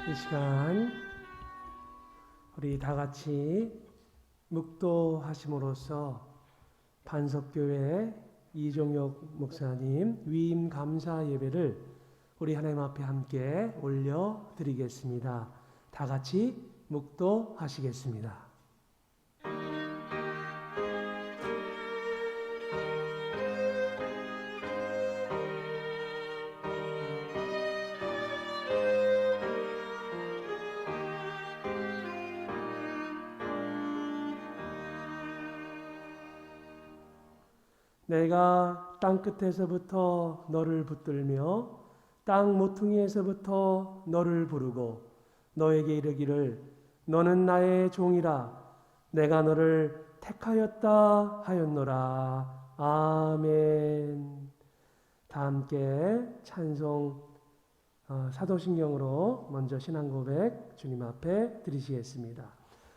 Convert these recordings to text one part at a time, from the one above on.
이 시간 우리 다 같이 묵도하심으로써 반석교회 이종혁 목사님 위임 감사 예배를 우리 하나님 앞에 함께 올려드리겠습니다. 다 같이 묵도하시겠습니다. 내가 땅 끝에서부터 너를 붙들며 땅 모퉁이에서부터 너를 부르고 너에게 이르기를 너는 나의 종이라 내가 너를 택하였다 하였노라. 아멘. 다 함께 찬송 사도신경으로 먼저 신앙고백 주님 앞에 드리시겠습니다.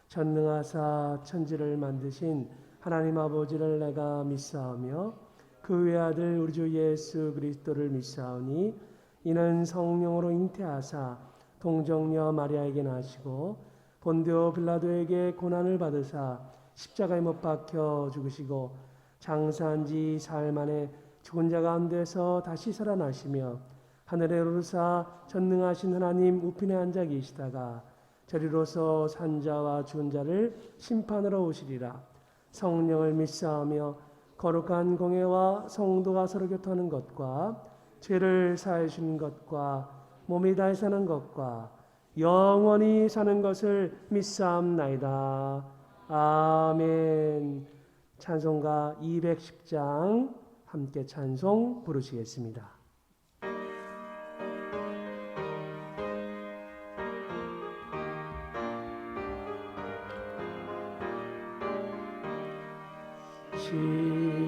전능하사 천지를 만드신 하나님 아버지를 내가 믿사오며 그 외아들 우리 주 예수 그리스도를 믿사오니 이는 성령으로 잉태하사 동정녀 마리아에게 나시고 본디오 빌라도에게 고난을 받으사 십자가에 못 박혀 죽으시고 장사한 지 사흘 만에 죽은 자 가운데서 다시 살아나시며 하늘에 오르사 전능하신 하나님 우편에 앉아 계시다가 저리로서 산자와 죽은 자를 심판하러 오시리라. 성령을 믿사오며 거룩한 공회와 성도가 서로 교통하는 것과 죄를 사하여 주는 것과 몸이 다해 사는 것과 영원히 사는 것을 믿사옵나이다. 아멘. 찬송가 210장 함께 찬송 부르시겠습니다.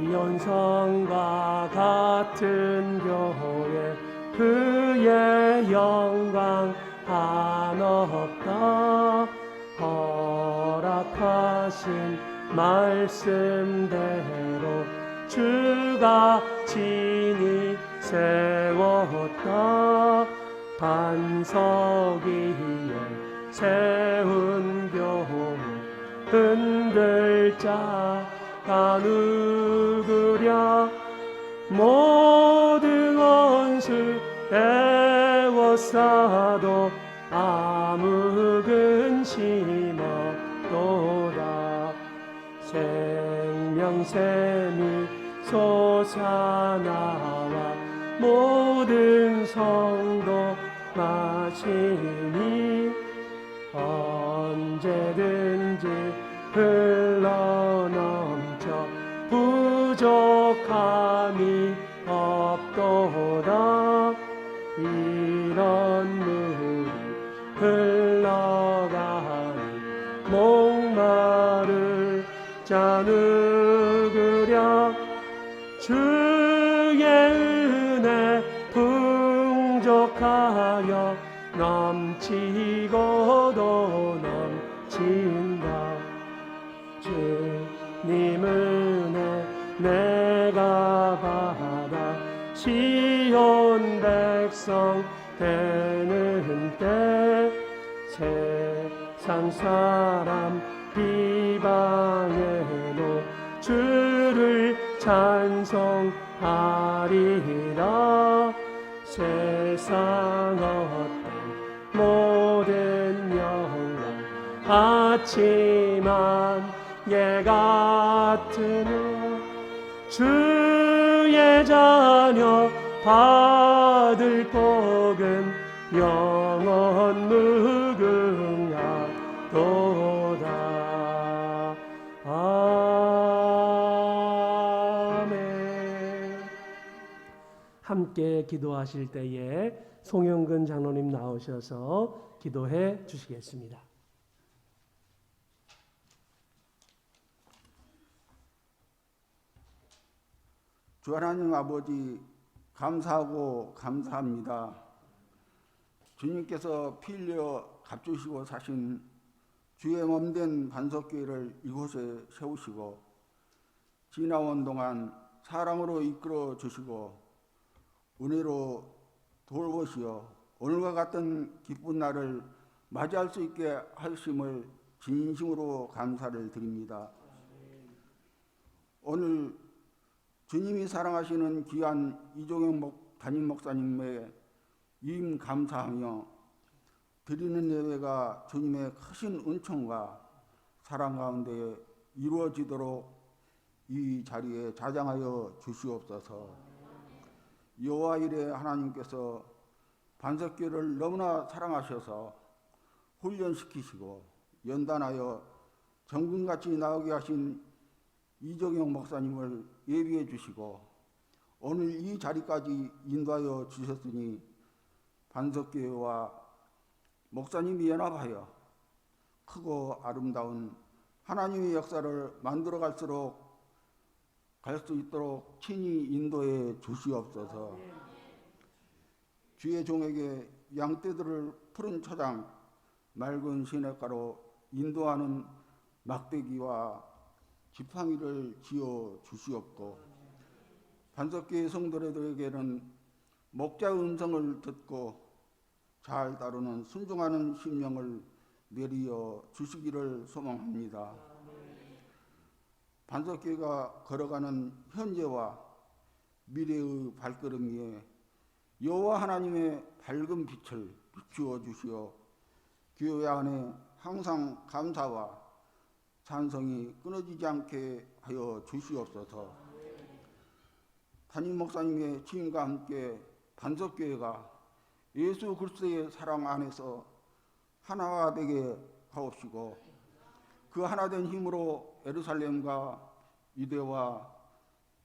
시온성과 같은 교회 그의 영광 한없다. 허락하신 말씀대로 주가 친히 세웠다. 반석 위에 세운 교회 흔들 자가 누구랴. 모든 원수 애워싸도 아무 근심 없도다. 생명샘이 솟아나와 모든 성도 마시니 언제든지 흘러넘쳐 부족함이 없도다. 이런 물이 흘러가니 목마를 자 누구랴. 주의 은혜 풍족하여 넘치고도 넘친다. 주님 은혜 내가 받아 시온 백성 되는 때 세상 사람 비방해도 주를 찬송하리라. 세상 어떤 모든 영광 아침한 예 같으며 주의 자녀 받을 복은 영원 무궁하도다. 아멘. 함께 기도하실 때에 송영근 장로님 나오셔서 기도해 주시겠습니다. 주 하나님 아버지 감사하고 감사합니다. 주님께서 피 흘려 값주시고 사신 주의 몸된 반석교회를 이곳에 세우시고 지나온 동안 사랑으로 이끌어 주시고 은혜로 돌보시어 오늘과 같은 기쁜 날을 맞이할 수 있게 하심을 진심으로 감사를 드립니다. 오늘 주님이 사랑하시는 귀한 이종영 담임 목사님의 위임 감사하며 드리는 예배가 주님의 크신 은총과 사랑 가운데 이루어지도록 이 자리에 자장하여 주시옵소서. 여호와 일의 하나님께서 반석교를 너무나 사랑하셔서 훈련시키시고 연단하여 정금같이 나오게 하신 이정영 목사님을 예비해 주시고 오늘 이 자리까지 인도하여 주셨으니 반석교회와 목사님이 연합하여 크고 아름다운 하나님의 역사를 만들어갈수록 갈 수 있도록 친히 인도해 주시옵소서. 주의 종에게 양떼들을 푸른 초장 맑은 시냇가로 인도하는 막대기와 지팡이를 지어 주시옵고 반석교회 성도들에게는 목자의 음성을 듣고 잘 따르는 순종하는 심령을 내리어 주시기를 소망합니다. 반석교회가 걸어가는 현재와 미래의 발걸음 위에 여호와 하나님의 밝은 빛을 비추어 주시어 교회 안에 항상 감사와 찬성이 끊어지지 않게 하여 주시옵소서. 담임 목사님의 지임과 함께 반석교회가 예수 그리스도의 사랑 안에서 하나가 되게 하옵시고 그 하나된 힘으로 예루살렘과 유대와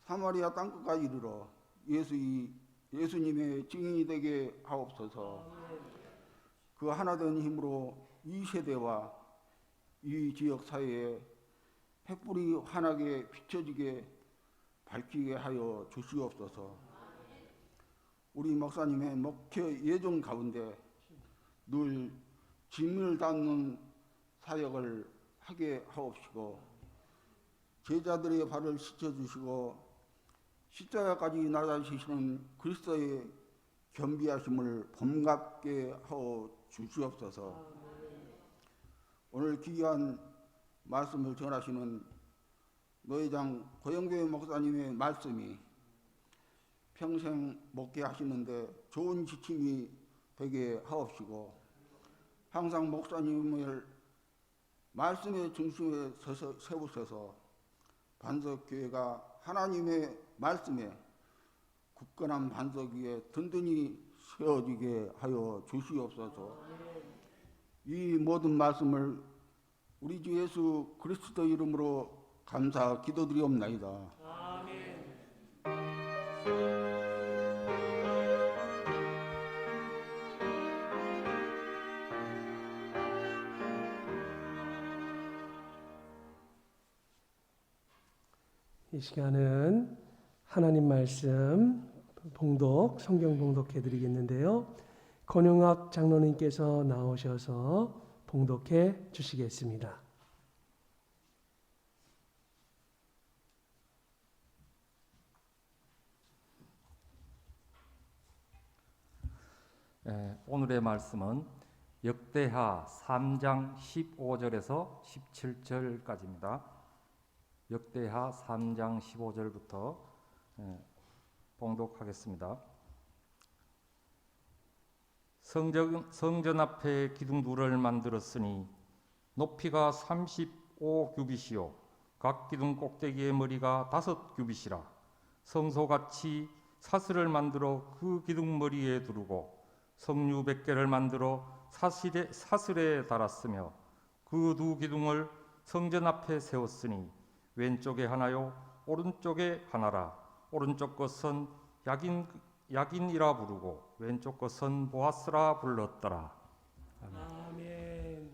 사마리아 땅끝까지 이르러 예수님의 증인이 되게 하옵소서. 그 하나된 힘으로 이 세대와 이 지역 사회에 횃불이 환하게 비춰지게 밝히게 하여 주시옵소서. 우리 목사님의 목회 예정 가운데 늘 진을 닿는 사역을 하게 하옵시고 제자들의 발을 씻어주시고 십자가까지 나아지시는 그리스도의 겸비하심을 범갑게 하여 주시옵소서. 오늘 귀한 말씀을 전하시는 노회장 고영배 목사님의 말씀이 평생 목회하시는데 좋은 지침이 되게 하옵시고 항상 목사님을 말씀의 중심에 세우셔서 반석교회가 하나님의 말씀에 굳건한 반석 위에 든든히 세워지게 하여 주시옵소서. 이 모든 말씀을 우리 주 예수 그리스도 이름으로 감사 기도드리옵나이다. 이 시간은 하나님 말씀 봉독, 성경 봉독해 드리겠는데요. 권영학 장로님께서 나오셔서 봉독해 주시겠습니다. 오늘의 말씀은 역대하 3장 15절에서 17절까지입니다. 역대하 3장 15절부터 봉독하겠습니다. 성전 앞에 기둥둘을 만들었으니 높이가 35규빗이요 각 기둥 꼭대기의 머리가 5규빗이라 성소같이 사슬을 만들어 그 기둥 머리에 두르고 석류 100개를 만들어 사슬에 달았으며 그 두 기둥을 성전 앞에 세웠으니 왼쪽에 하나요 오른쪽에 하나라. 오른쪽 것은 야긴이라 부르고 왼쪽 것은 보아스라 불렀더라. 아멘.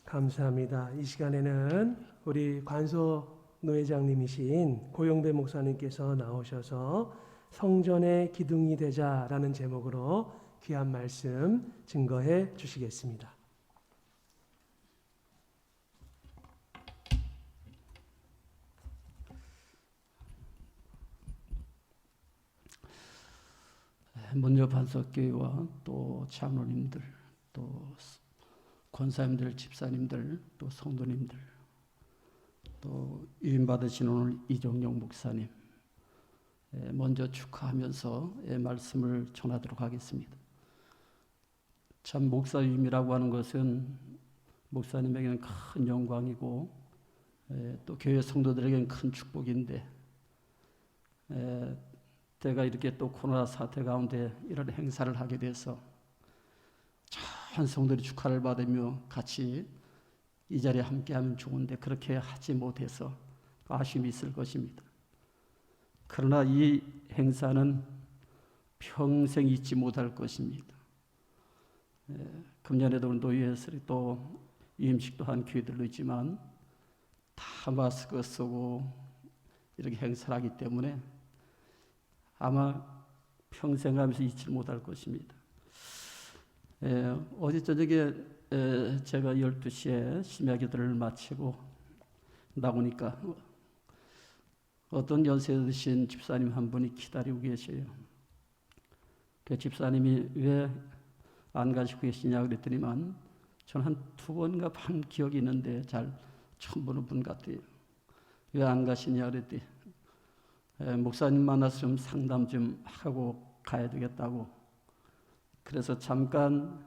감사합니다. 이 시간에는 우리 관소 노회장님이신 고영배 목사님께서 나오셔서 성전의 기둥이 되자라는 제목으로 귀한 말씀 증거해 주시겠습니다. 먼저 반석교회와 또 장로님들, 또 권사님들, 집사님들, 또 성도님들, 또 유임받으신 오늘 이종용 목사님 먼저 축하하면서 말씀을 전하도록 하겠습니다. 참 목사 유임이라고 하는 것은 목사님에게는 큰 영광이고 또 교회 성도들에게는 큰 축복인데 때가 이렇게 또 코로나 사태 가운데 이런 행사를 하게 돼서 전 성도들이 축하를 받으며 같이 이 자리에 함께하면 좋은데 그렇게 하지 못해서 아쉬움이 있을 것입니다. 그러나 이 행사는 평생 잊지 못할 것입니다. 금년에도 노예에서 또 유임식도 한 교회들도 있지만 다 마스크 쓰고 이렇게 행사를 하기 때문에 아마 평생 하면서 잊지 못할 것입니다. 어제 저녁에 제가 12시에 심야기도를 마치고 나오니까 어떤 연세 드신 집사님 한 분이 기다리고 계셔요. 그 집사님이 왜 안 가시고 계시냐 그랬더니만 저는 한 2번인가 반 기억이 있는데 잘 처음 보는 분 같아요. 왜 안 가시냐 그랬더니 목사님 만나서 좀 상담 좀 하고 가야 되겠다고. 그래서 잠깐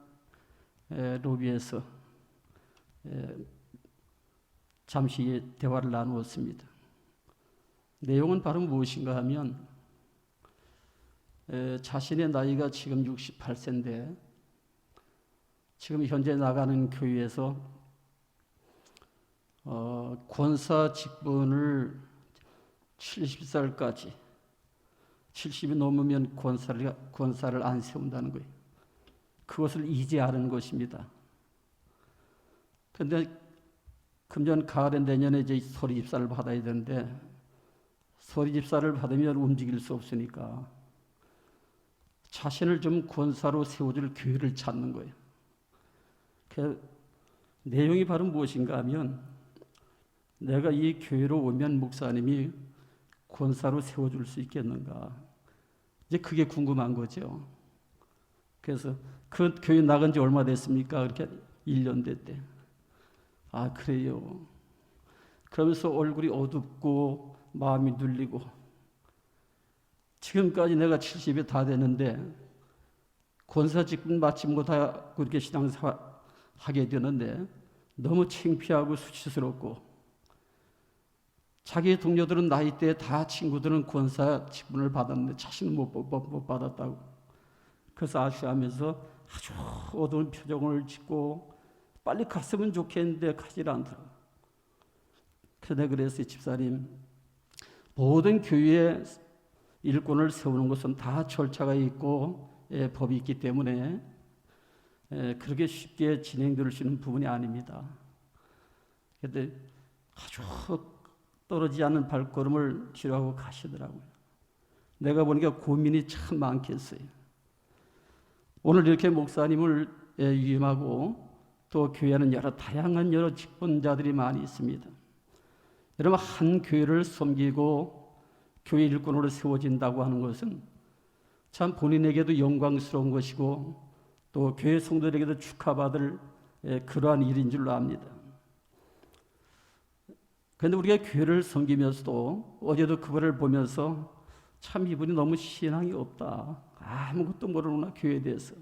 로비에서 잠시 대화를 나누었습니다. 내용은 바로 무엇인가 하면 자신의 나이가 지금 68세인데 지금 현재 나가는 교회에서 권사 직분을 70살까지 70이 넘으면 권사를 안 세운다는 거예요. 그것을 이제 아는 것입니다. 그런데 금년 가을에 내년에 이제 소리 집사를 받아야 되는데 소리 집사를 받으면 움직일 수 없으니까 자신을 좀 권사로 세워줄 교회를 찾는 거예요. 그 내용이 바로 무엇인가 하면 내가 이 교회로 오면 목사님이 권사로 세워줄 수 있겠는가. 이제 그게 궁금한 거죠. 그래서 그 교회 나간 지 얼마 됐습니까? 그렇게 1년 됐대. 아, 그래요. 그러면서 얼굴이 어둡고 마음이 눌리고 지금까지 내가 70이 다 됐는데 권사 직분 마치고 다 그렇게 신앙사 하게 되는데 너무 창피하고 수치스럽고 자기 동료들은 나이 때 다 친구들은 권사 직분을 받았는데 자신은 못 받았다고. 그래서 아쉬워하면서 아주 어두운 표정을 짓고 빨리 갔으면 좋겠는데 가지 않더라고요. 그래서 내가 그랬어요. 집사님, 모든 교회에 일꾼을 세우는 것은 다 절차가 있고 법이 있기 때문에 그렇게 쉽게 진행될 수 있는 부분이 아닙니다. 그런데 아주 떨어지지 않는 발걸음을 뒤로하고 가시더라고요. 내가 보니까 고민이 참 많겠어요. 오늘 이렇게 목사님을 위임하고 또 교회는 다양한 직분자들이 많이 있습니다. 여러분, 한 교회를 섬기고 교회 일꾼으로 세워진다고 하는 것은 참 본인에게도 영광스러운 것이고 또 교회 성도들에게도 축하받을 그러한 일인 줄로 압니다. 그런데 우리가 교회를 섬기면서도 어제도 그분을 보면서 참 이분이 너무 신앙이 없다. 아무것도 모르는구나 교회에 대해서.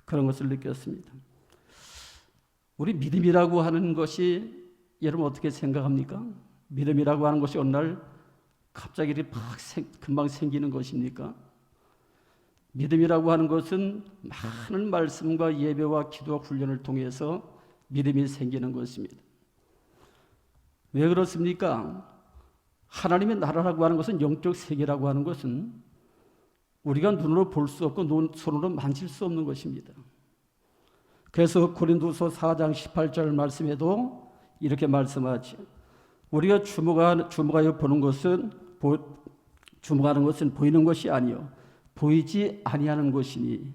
그런 것을 느꼈습니다. 우리 믿음이라고 하는 것이 여러분 어떻게 생각합니까? 믿음이라고 하는 것이 어느 날 갑자기 금방 생기는 것입니까? 믿음이라고 하는 것은 많은 말씀과 예배와 기도와 훈련을 통해서 믿음이 생기는 것입니다. 왜 그렇습니까? 하나님의 나라라고 하는 것은 영적 세계라고 하는 것은 우리가 눈으로 볼 수 없고 손으로 만질 수 없는 것입니다. 그래서 고린도서 4장 18절 말씀에도 이렇게 말씀하죠. 우리가 주목하여 보는 것은 주목하는 것은 보이는 것이 아니요 보이지 아니하는 것이니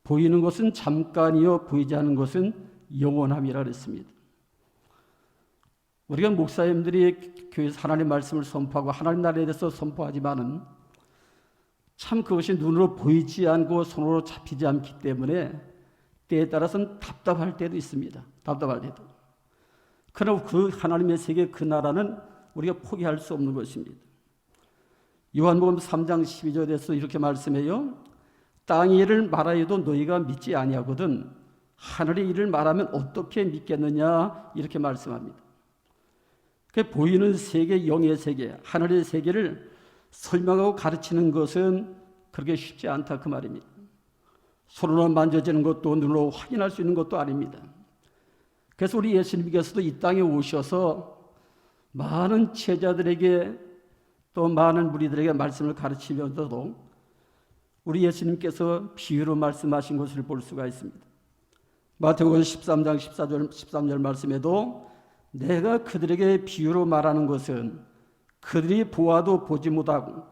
보이는 것은 잠깐이요 보이지 않는 것은 영원함이라 그랬습니다. 우리가 목사님들이 교회에서 하나님의 말씀을 선포하고 하나님 나라에 대해서 선포하지만은 참 그것이 눈으로 보이지 않고 손으로 잡히지 않기 때문에 때에 따라서는 답답할 때도 있습니다. 답답할 때도. 그러나 그 하나님의 세계 그 나라는 우리가 포기할 수 없는 것입니다. 요한복음 3장 12절에서 이렇게 말씀해요. 땅의 일을 말하여도 너희가 믿지 아니하거든 하늘의 일을 말하면 어떻게 믿겠느냐 이렇게 말씀합니다. 그 보이는 세계, 영의 세계, 하늘의 세계를 설명하고 가르치는 것은 그렇게 쉽지 않다 그 말입니다. 손으로 만져지는 것도 눈으로 확인할 수 있는 것도 아닙니다. 그래서 우리 예수님께서도 이 땅에 오셔서 많은 제자들에게 또 많은 무리들에게 말씀을 가르치면서도 우리 예수님께서 비유로 말씀하신 것을 볼 수가 있습니다. 마태복음 13장 14절 13절 말씀에도 내가 그들에게 비유로 말하는 것은 그들이 보아도 보지 못하고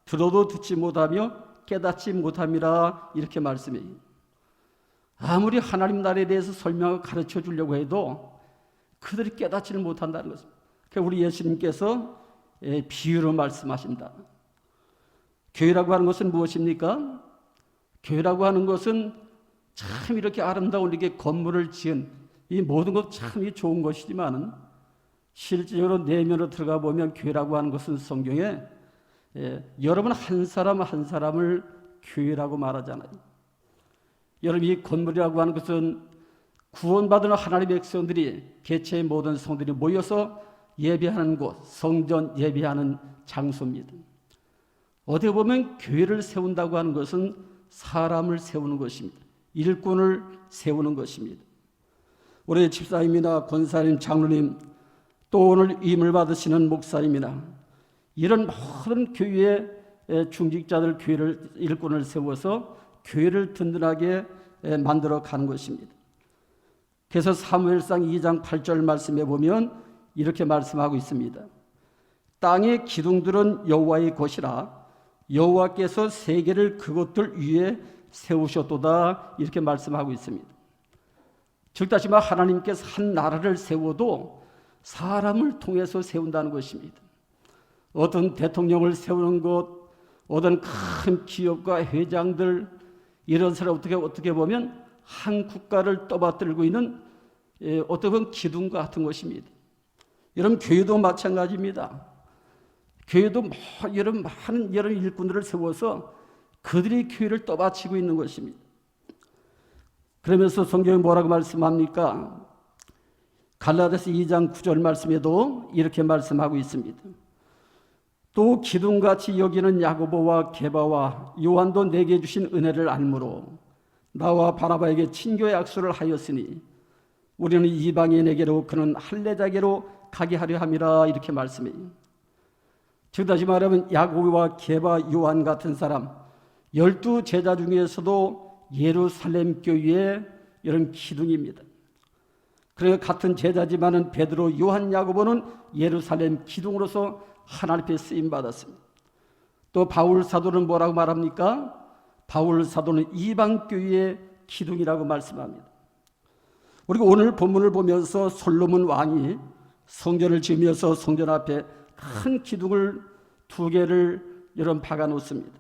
들어도 듣지 못하며 깨닫지 못함이라 이렇게 말씀해요. 아무리 하나님 나라에 대해서 설명하고 가르쳐 주려고 해도 그들이 깨닫지를 못한다는 것입니다. 그러니까 우리 예수님께서 비유로 말씀하신다. 교회라고 하는 것은 무엇입니까? 교회라고 하는 것은 참 이렇게 아름다운 이렇게 건물을 지은 이 모든 것 참 좋은 것이지만은 실제로 내면으로 들어가 보면 교회라고 하는 것은 성경에 여러분 한 사람 한 사람을 교회라고 말하잖아요. 여러분 이 건물이라고 하는 것은 구원받은 하나님의 백성들이 개체의 모든 성들이 모여서 예배하는 곳, 성전 예배하는 장소입니다. 어떻게 보면 교회를 세운다고 하는 것은 사람을 세우는 것입니다. 일꾼을 세우는 것입니다. 우리 집사님이나 권사님, 장로님, 또 오늘 임을 받으시는 목사님이나 이런 모든 교회의 중직자들, 교회를 일꾼을 세워서 교회를 든든하게 만들어 가는 것입니다. 그래서 사무엘상 2장 8절 말씀에 보면 이렇게 말씀하고 있습니다. 땅의 기둥들은 여호와의 것이라 여호와께서 세계를 그것들 위에 세우셨도다 이렇게 말씀하고 있습니다. 즉 다시 말해 하나님께서 한 나라를 세워도 사람을 통해서 세운다는 것입니다. 어떤 대통령을 세우는 것, 어떤 큰 기업가 회장들 이런 사람 어떻게 보면 한 국가를 떠받들고 있는 어떻게 보면 기둥과 같은 것입니다. 여러분 교회도 마찬가지입니다. 교회도 여러 많은 일꾼들을 세워서 그들이 교회를 떠받치고 있는 것입니다. 그러면서 성경이 뭐라고 말씀합니까? 갈라디아서 2장 9절 말씀에도 이렇게 말씀하고 있습니다. 또 기둥같이 여기는 야고보와 게바와 요한도 내게 주신 은혜를 알므로 나와 바나바에게 친교의 약속을 하였으니 우리는 이방인에게로 그는 할례자에게로 가게 하려 함이라 이렇게 말씀해요. 즉 다시 말하면 야고보와 게바, 요한 같은 사람 12제자 중에서도 예루살렘 교회의 이런 기둥입니다. 그러니까 같은 제자지만은 베드로, 요한, 야고보는 예루살렘 기둥으로서 하나님 앞에 쓰임 받았습니다. 또 바울 사도는 뭐라고 말합니까? 바울 사도는 이방 교회의 기둥이라고 말씀합니다. 우리가 오늘 본문을 보면서 솔로몬 왕이 성전을 지으면서 성전 앞에 큰 기둥을 2개를 이런 박아 놓습니다.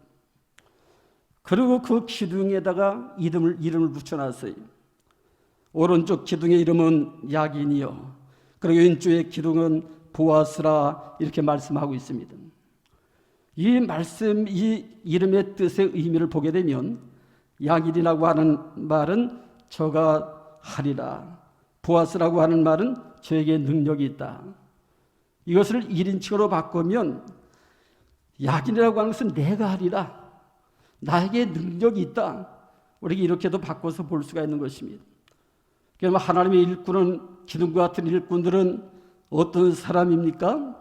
그리고 그 기둥에다가 이름을 붙여놨어요. 오른쪽 기둥의 이름은 야긴이요. 그리고 왼쪽의 기둥은 보아스라 이렇게 말씀하고 있습니다. 이 말씀, 이 이름의 뜻의 의미를 보게 되면 야긴이라고 하는 말은 저가 하리라. 보아스라고 하는 말은 저에게 능력이 있다. 이것을 1인칭으로 바꾸면 야긴이라고 하는 것은 내가 하리라. 나에게 능력이 있다. 우리가 이렇게도 바꿔서 볼 수가 있는 것입니다. 그러면 하나님의 일꾼은 기둥과 같은 일꾼들은 어떤 사람입니까?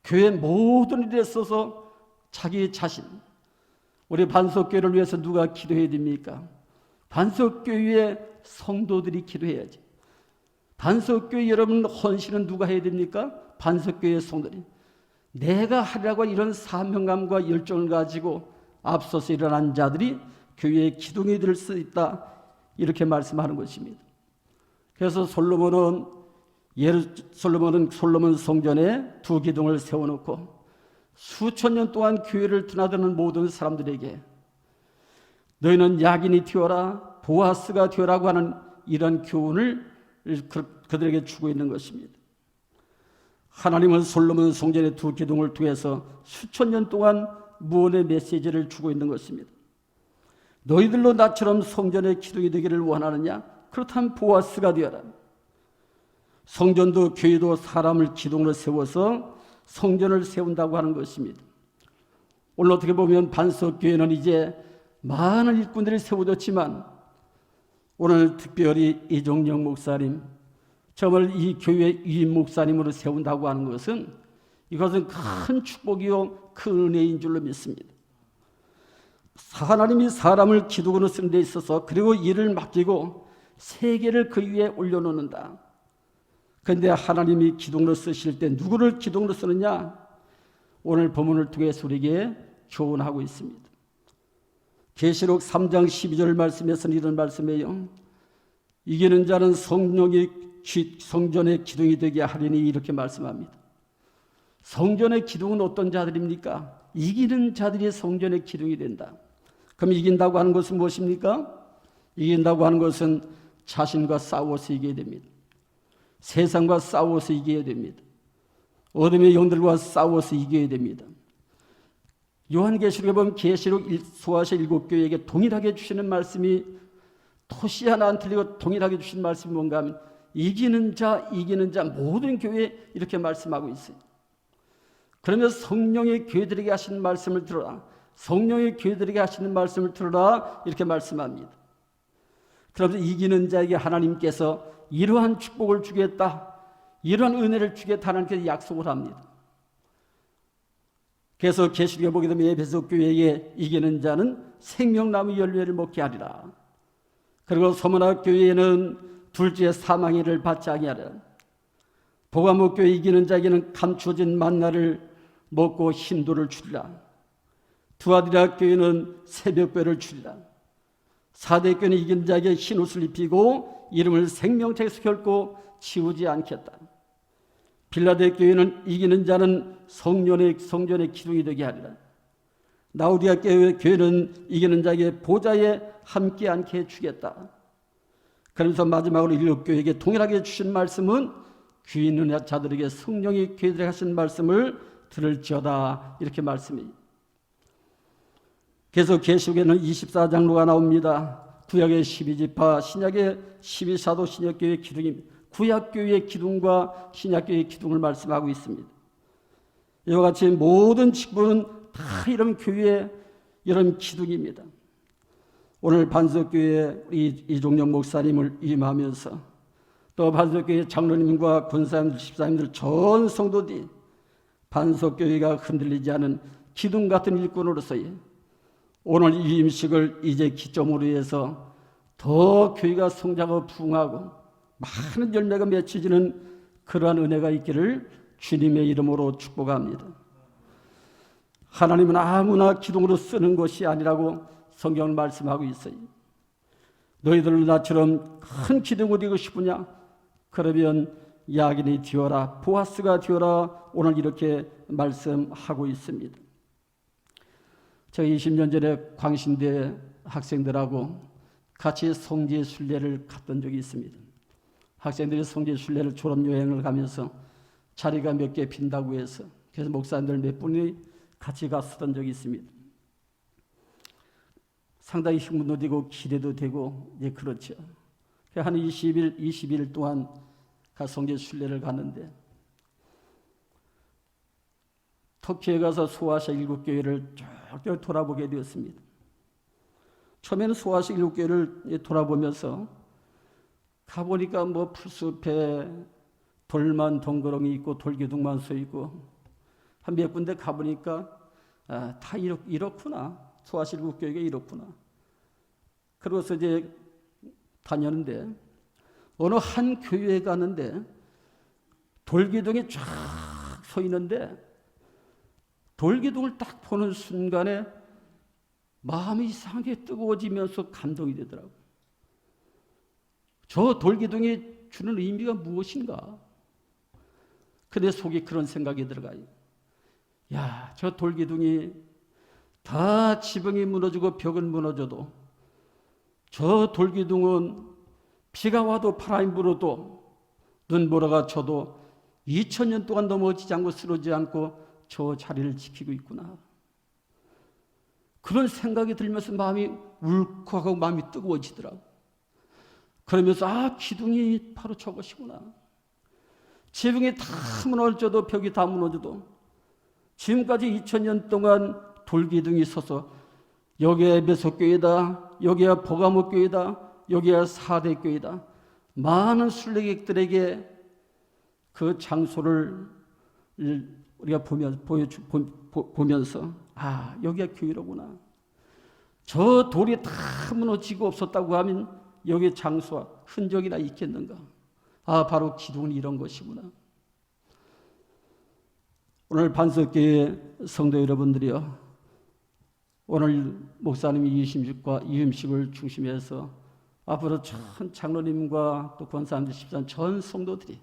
교회 모든 일에 있어서 자기 자신, 우리 반석교회를 위해서 누가 기도해야 됩니까? 반석교회의 성도들이 기도해야지. 반석교회 여러분 헌신은 누가 해야 됩니까? 반석교회 성도들이. 내가 하려고 이런 사명감과 열정을 가지고 앞서서 일어난 자들이 교회의 기둥이 될 수 있다. 이렇게 말씀하는 것입니다. 그래서 솔로몬은 솔로몬 성전에 2 기둥을 세워놓고 수천 년 동안 교회를 드나드는 모든 사람들에게 너희는 야긴이 되어라, 보아스가 되어라고 하는 이런 교훈을 그들에게 주고 있는 것입니다. 하나님은 솔로몬 성전의 두 기둥을 통해서 수천 년 동안 무언의 메시지를 주고 있는 것입니다. 너희들로 나처럼 성전의 기둥이 되기를 원하느냐? 그렇다면 보아스가 되어라. 성전도 교회도 사람을 기둥으로 세워서 성전을 세운다고 하는 것입니다. 오늘 어떻게 보면 반석교회는 이제 많은 일꾼들이 세워졌지만 오늘 특별히 이종영 목사님, 정말 이 교회 유임 목사님으로 세운다고 하는 것은 이것은 큰 축복이요 큰 은혜인 줄로 믿습니다. 하나님이 사람을 기둥으로 쓰는 데 있어서 그리고 일을 맡기고 세계를 그 위에 올려놓는다. 그런데 하나님이 기둥으로 쓰실 때 누구를 기둥으로 쓰느냐? 오늘 본문을 통해서 우리에게 교훈하고 있습니다. 계시록 3장 12절 말씀에서는 이런 말씀이에요. 이기는 자는 성전의 기둥이 되게 하리니 이렇게 말씀합니다. 성전의 기둥은 어떤 자들입니까? 이기는 자들이 성전의 기둥이 된다. 그럼 이긴다고 하는 것은 무엇입니까? 이긴다고 하는 것은 자신과 싸워서 이겨야 됩니다. 세상과 싸워서 이겨야 됩니다. 어둠의 영들과 싸워서 이겨야 됩니다. 요한계시록에 보면 계시록 소아시 7교회에게 동일하게 주시는 말씀이 토시 하나 안 틀리고 동일하게 주신 말씀이 뭔가 하면 이기는 자 모든 교회에 이렇게 말씀하고 있어요. 그러면 성령의 교회들에게 하시는 말씀을 들어라. 성령의 교회들에게 하시는 말씀을 들어라. 이렇게 말씀합니다. 그러면서 이기는 자에게 하나님께서 이러한 축복을 주겠다. 이러한 은혜를 주겠다. 하나님께서 약속을 합니다. 그래서 계시록에 보게 되면 에베소 교회에 이기는 자는 생명나무 열매를 먹게 하리라. 그리고 서문학 교회에는 둘째 사망의 일을 받지 아니하리라. 보가목 교회 이기는 자에게는 감추어진 만나를 먹고 힘도를 주리라. 두아디라 교회는 새벽별을 주리라. 사대교회는 이기는 자에게 흰옷을 입히고 이름을 생명책에서 결코 지우지 않겠다. 빌라델 교회는 이기는 자는 성전의 기둥이 되게 하리라. 라우디아 교회는 이기는 자에게 보좌에 함께 앉게 해주겠다. 그러면서 마지막으로 일곱 교회에게 동일하게 주신 말씀은 귀 있는 자들에게 성령이 교회들에게 하신 말씀을 들을지어다. 이렇게 말씀이. 그래서 계시록에는 24장로가 나옵니다. 구약의 12지파, 신약의 12사도 신약교회의 기둥입니다. 구약교회의 기둥과 신약교회의 기둥을 말씀하고 있습니다. 이와 같이 모든 직분은 다 이런 교회의 이런 기둥입니다. 오늘 반석교회 이종영 목사님을 임하면서 또 반석교회 장로님과 권사님들, 집사님들 전 성도들이 반석교회가 흔들리지 않은 기둥 같은 일꾼으로서의 오늘 이 임식을 이제 기점으로 해서 더 교회가 성장하고 부흥하고 많은 열매가 맺혀지는 그러한 은혜가 있기를 주님의 이름으로 축복합니다. 하나님은 아무나 기둥으로 쓰는 것이 아니라고 성경은 말씀하고 있어요. 너희들 나처럼 큰 기둥이 되고 싶으냐? 그러면 야긴이 되어라, 보아스가 되어라. 오늘 이렇게 말씀하고 있습니다. 제가 20년 전에 광신대 학생들하고 같이 성지 순례를 갔던 적이 있습니다. 학생들이 성지 순례를 졸업여행을 가면서 자리가 몇 개 빈다고 해서 그래서 목사님들 몇 분이 같이 갔었던 적이 있습니다. 상당히 흥분도 되고 기대도 되고 예 그렇죠. 한 20일 동안 성지 순례를 갔는데 터키에 가서 소아시아 7교회를 쭉 돌아보게 되었습니다. 처음에는 소아시아 7교회를 돌아보면서 가보니까 뭐 풀숲에 돌만 덩그러니 있고 돌기둥만 서 있고 한 몇 군데 가보니까 다 이렇구나. 소아시아 7교회가 이렇구나. 그러고서 이제 다녔는데 어느 한 교회에 갔는데 돌기둥이 쫙 서 있는데 돌기둥을 딱 보는 순간에 마음이 이상하게 뜨거워지면서 감동이 되더라고요. 저 돌기둥이 주는 의미가 무엇인가? 근데 속에 그런 생각이 들어가요. 야, 저 돌기둥이 다 지붕이 무너지고 벽은 무너져도 저 돌기둥은 비가 와도 바람이 불어도 눈보라가 쳐도 2000년 동안 넘어지지 않고 쓰러지지 않고 저 자리를 지키고 있구나. 그런 생각이 들면서 마음이 울컥하고 마음이 뜨거워지더라고. 그러면서 기둥이 바로 저것이구나. 지붕이 다 무너져도 벽이 다 무너져도 지금까지 2000년 동안 돌기둥이 서서 여기가 에베소교회다, 여기가 버가모교회다, 여기가 사대교회다. 많은 순례객들에게 그 장소를 우리가 보면서 여기가 교회로구나. 저 돌이 다 무너지고 없었다고 하면 여기 장소와 흔적이나 있겠는가? 바로 기둥은 이런 것이구나. 오늘 반석교회 성도 여러분들이요, 오늘 목사님이 이음식을 중심해서 앞으로 전 장로님과 또 권사님들 14년 전 성도들이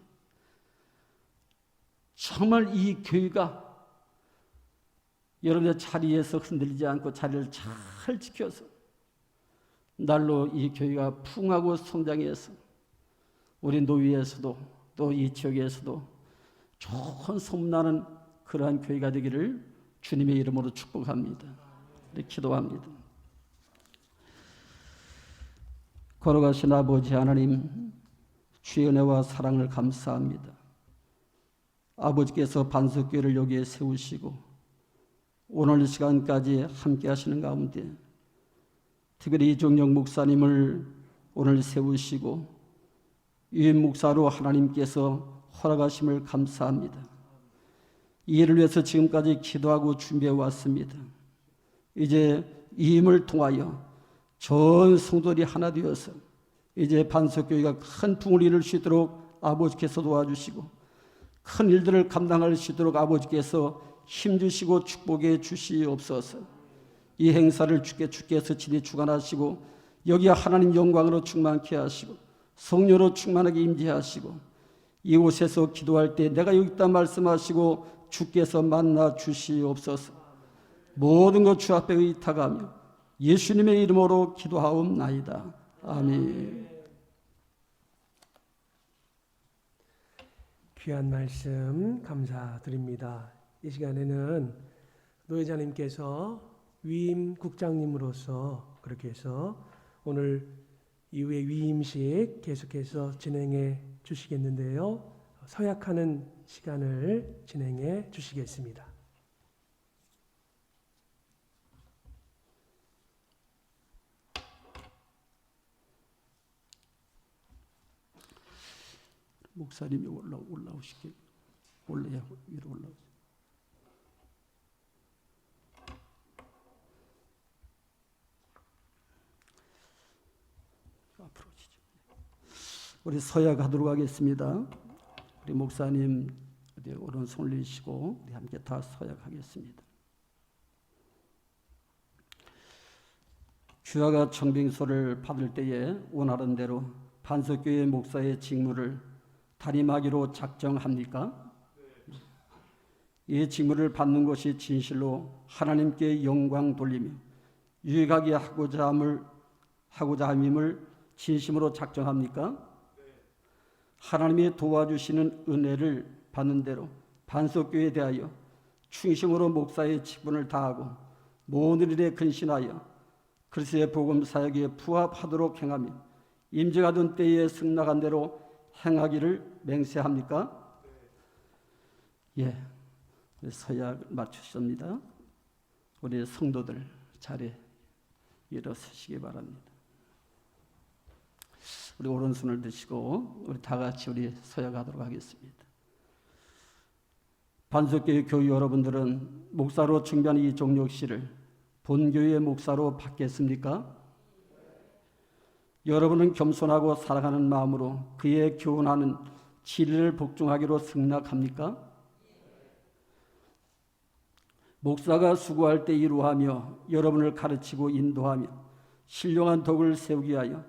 정말 이 교회가 여러분의 자리에서 흔들리지 않고 자리를 잘 지켜서 날로 이 교회가 풍하고 성장해서 우리 노위에서도 또 이 지역에서도 좋은 소문나는 그러한 교회가 되기를 주님의 이름으로 축복합니다. 기도합니다. 걸어가신 아버지 하나님, 주의 은혜와 사랑을 감사합니다. 아버지께서 반석교회를 여기에 세우시고 오늘 이 시간까지 함께 하시는 가운데 특별히 이종영 목사님을 오늘 세우시고 유임 목사로 하나님께서 허락하심을 감사합니다. 이 일을 위해서 지금까지 기도하고 준비해 왔습니다. 이제 이 힘을 통하여 전 성도들이 하나 되어서 이제 반석교회가 큰 풍을 이룰 수 있도록 아버지께서 도와주시고 큰 일들을 감당할 수 있도록 아버지께서 힘주시고 축복해 주시옵소서. 이 행사를 주께서 친히 주관하시고 여기 하나님 영광으로 충만케 하시고 성령으로 충만하게 임재하시고 이곳에서 기도할 때 내가 여기 있다 말씀하시고 주께서 만나 주시옵소서. 모든 것 주 앞에 의탁하며 예수님의 이름으로 기도하옵나이다. 아멘. 귀한 말씀 감사드립니다. 이 시간에는 노회자님께서 위임 국장님으로서 그렇게 해서 오늘 이후에 위임식 계속해서 진행해 주시겠는데요. 서약하는 시간을 진행해 주시겠습니다. 목사님이 올라오시길 올라야 위로 올라오세요. 앞으로 오시죠. 우리 서약하도록 하겠습니다. 우리 목사님 오른손 올리시고 우리 함께 다 서약하겠습니다. 주야가 청빙서를 받을 때에 원하는 대로 반석교회 목사의 직무를 담임하기로 작정합니까? 이 직무를 받는 것이 진실로 하나님께 영광 돌리며 유익하게 하고자 함임을 진심으로 작정합니까? 하나님이 도와주시는 은혜를 받는 대로 반석교회에 대하여 충심으로 목사의 직분을 다하고 모든 일에 근신하여 그리스도의 복음 사역에 부합하도록 행하며 임재가던 때에 승낙한 대로 행하기를 맹세합니까? 예, 서약 맞추십니다. 우리 성도들 자리에 일어서시기 바랍니다. 우리 오른손을 드시고 우리 다 같이 우리 서약하도록 하겠습니다. 반석교회 교회 여러분들은 목사로 증비한 이종혁 씨를 본교회의 목사로 받겠습니까? 여러분은 겸손하고 사랑하는 마음으로 그의 교훈하는 진리를 복종하기로 승낙합니까? 목사가 수고할 때 이루하며 여러분을 가르치고 인도하며 신령한 덕을 세우기 위하여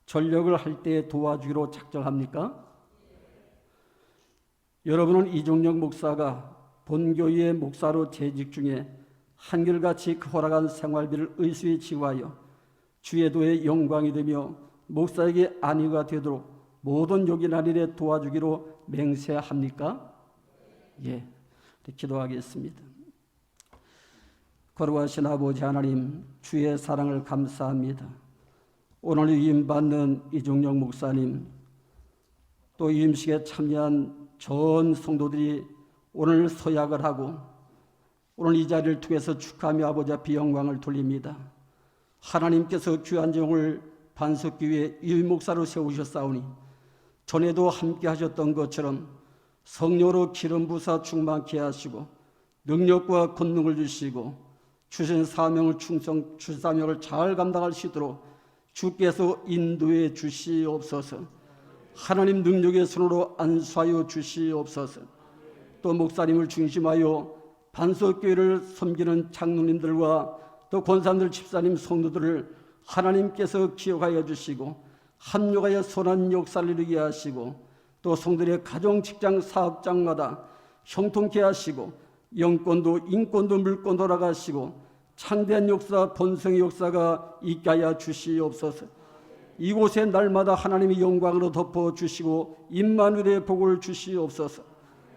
전력을 할 때 도와주기로 작정합니까? 여러분은 이종영 목사가 본교회의 목사로 재직 중에 한결같이 그 허락한 생활비를 의수에 지구하여 주의 도의 영광이 되며 목사에게 안위가 되도록 모든 요긴한 일에 도와주기로 맹세합니까? 예, 기도하겠습니다. 거룩하신 아버지 하나님, 주의 사랑을 감사합니다. 오늘 위임받는 이종영 목사님, 또 위임식에 참여한 전 성도들이 오늘 서약을 하고 오늘 이 자리를 통해서 축하하며 아버지 앞에 영광을 돌립니다. 하나님께서 귀한 종을 반석교회 위임목사로 세우셨사오니 전에도 함께 하셨던 것처럼 성령으로 기름 부사 충만케 하시고 능력과 권능을 주시고 주신 사명을 주신 사명을 잘 감당할 수 있도록 주께서 인도해 주시옵소서. 하나님 능력의 손으로 안수하여 주시옵소서. 또 목사님을 중심하여 반석교회를 섬기는 장로님들과 또 권사님들, 집사님, 성도들을 하나님께서 기억하여 주시고 합력하여 선한 역사를 이루게 하시고 또 성도들의 가정, 직장, 사업장마다 형통케 하시고 영권도 인권도 물권도 나가시고 창대한 역사, 번성의 역사가 있게 하여 주시옵소서. 이곳에 날마다 하나님의 영광으로 덮어주시고 임마누엘의 복을 주시옵소서.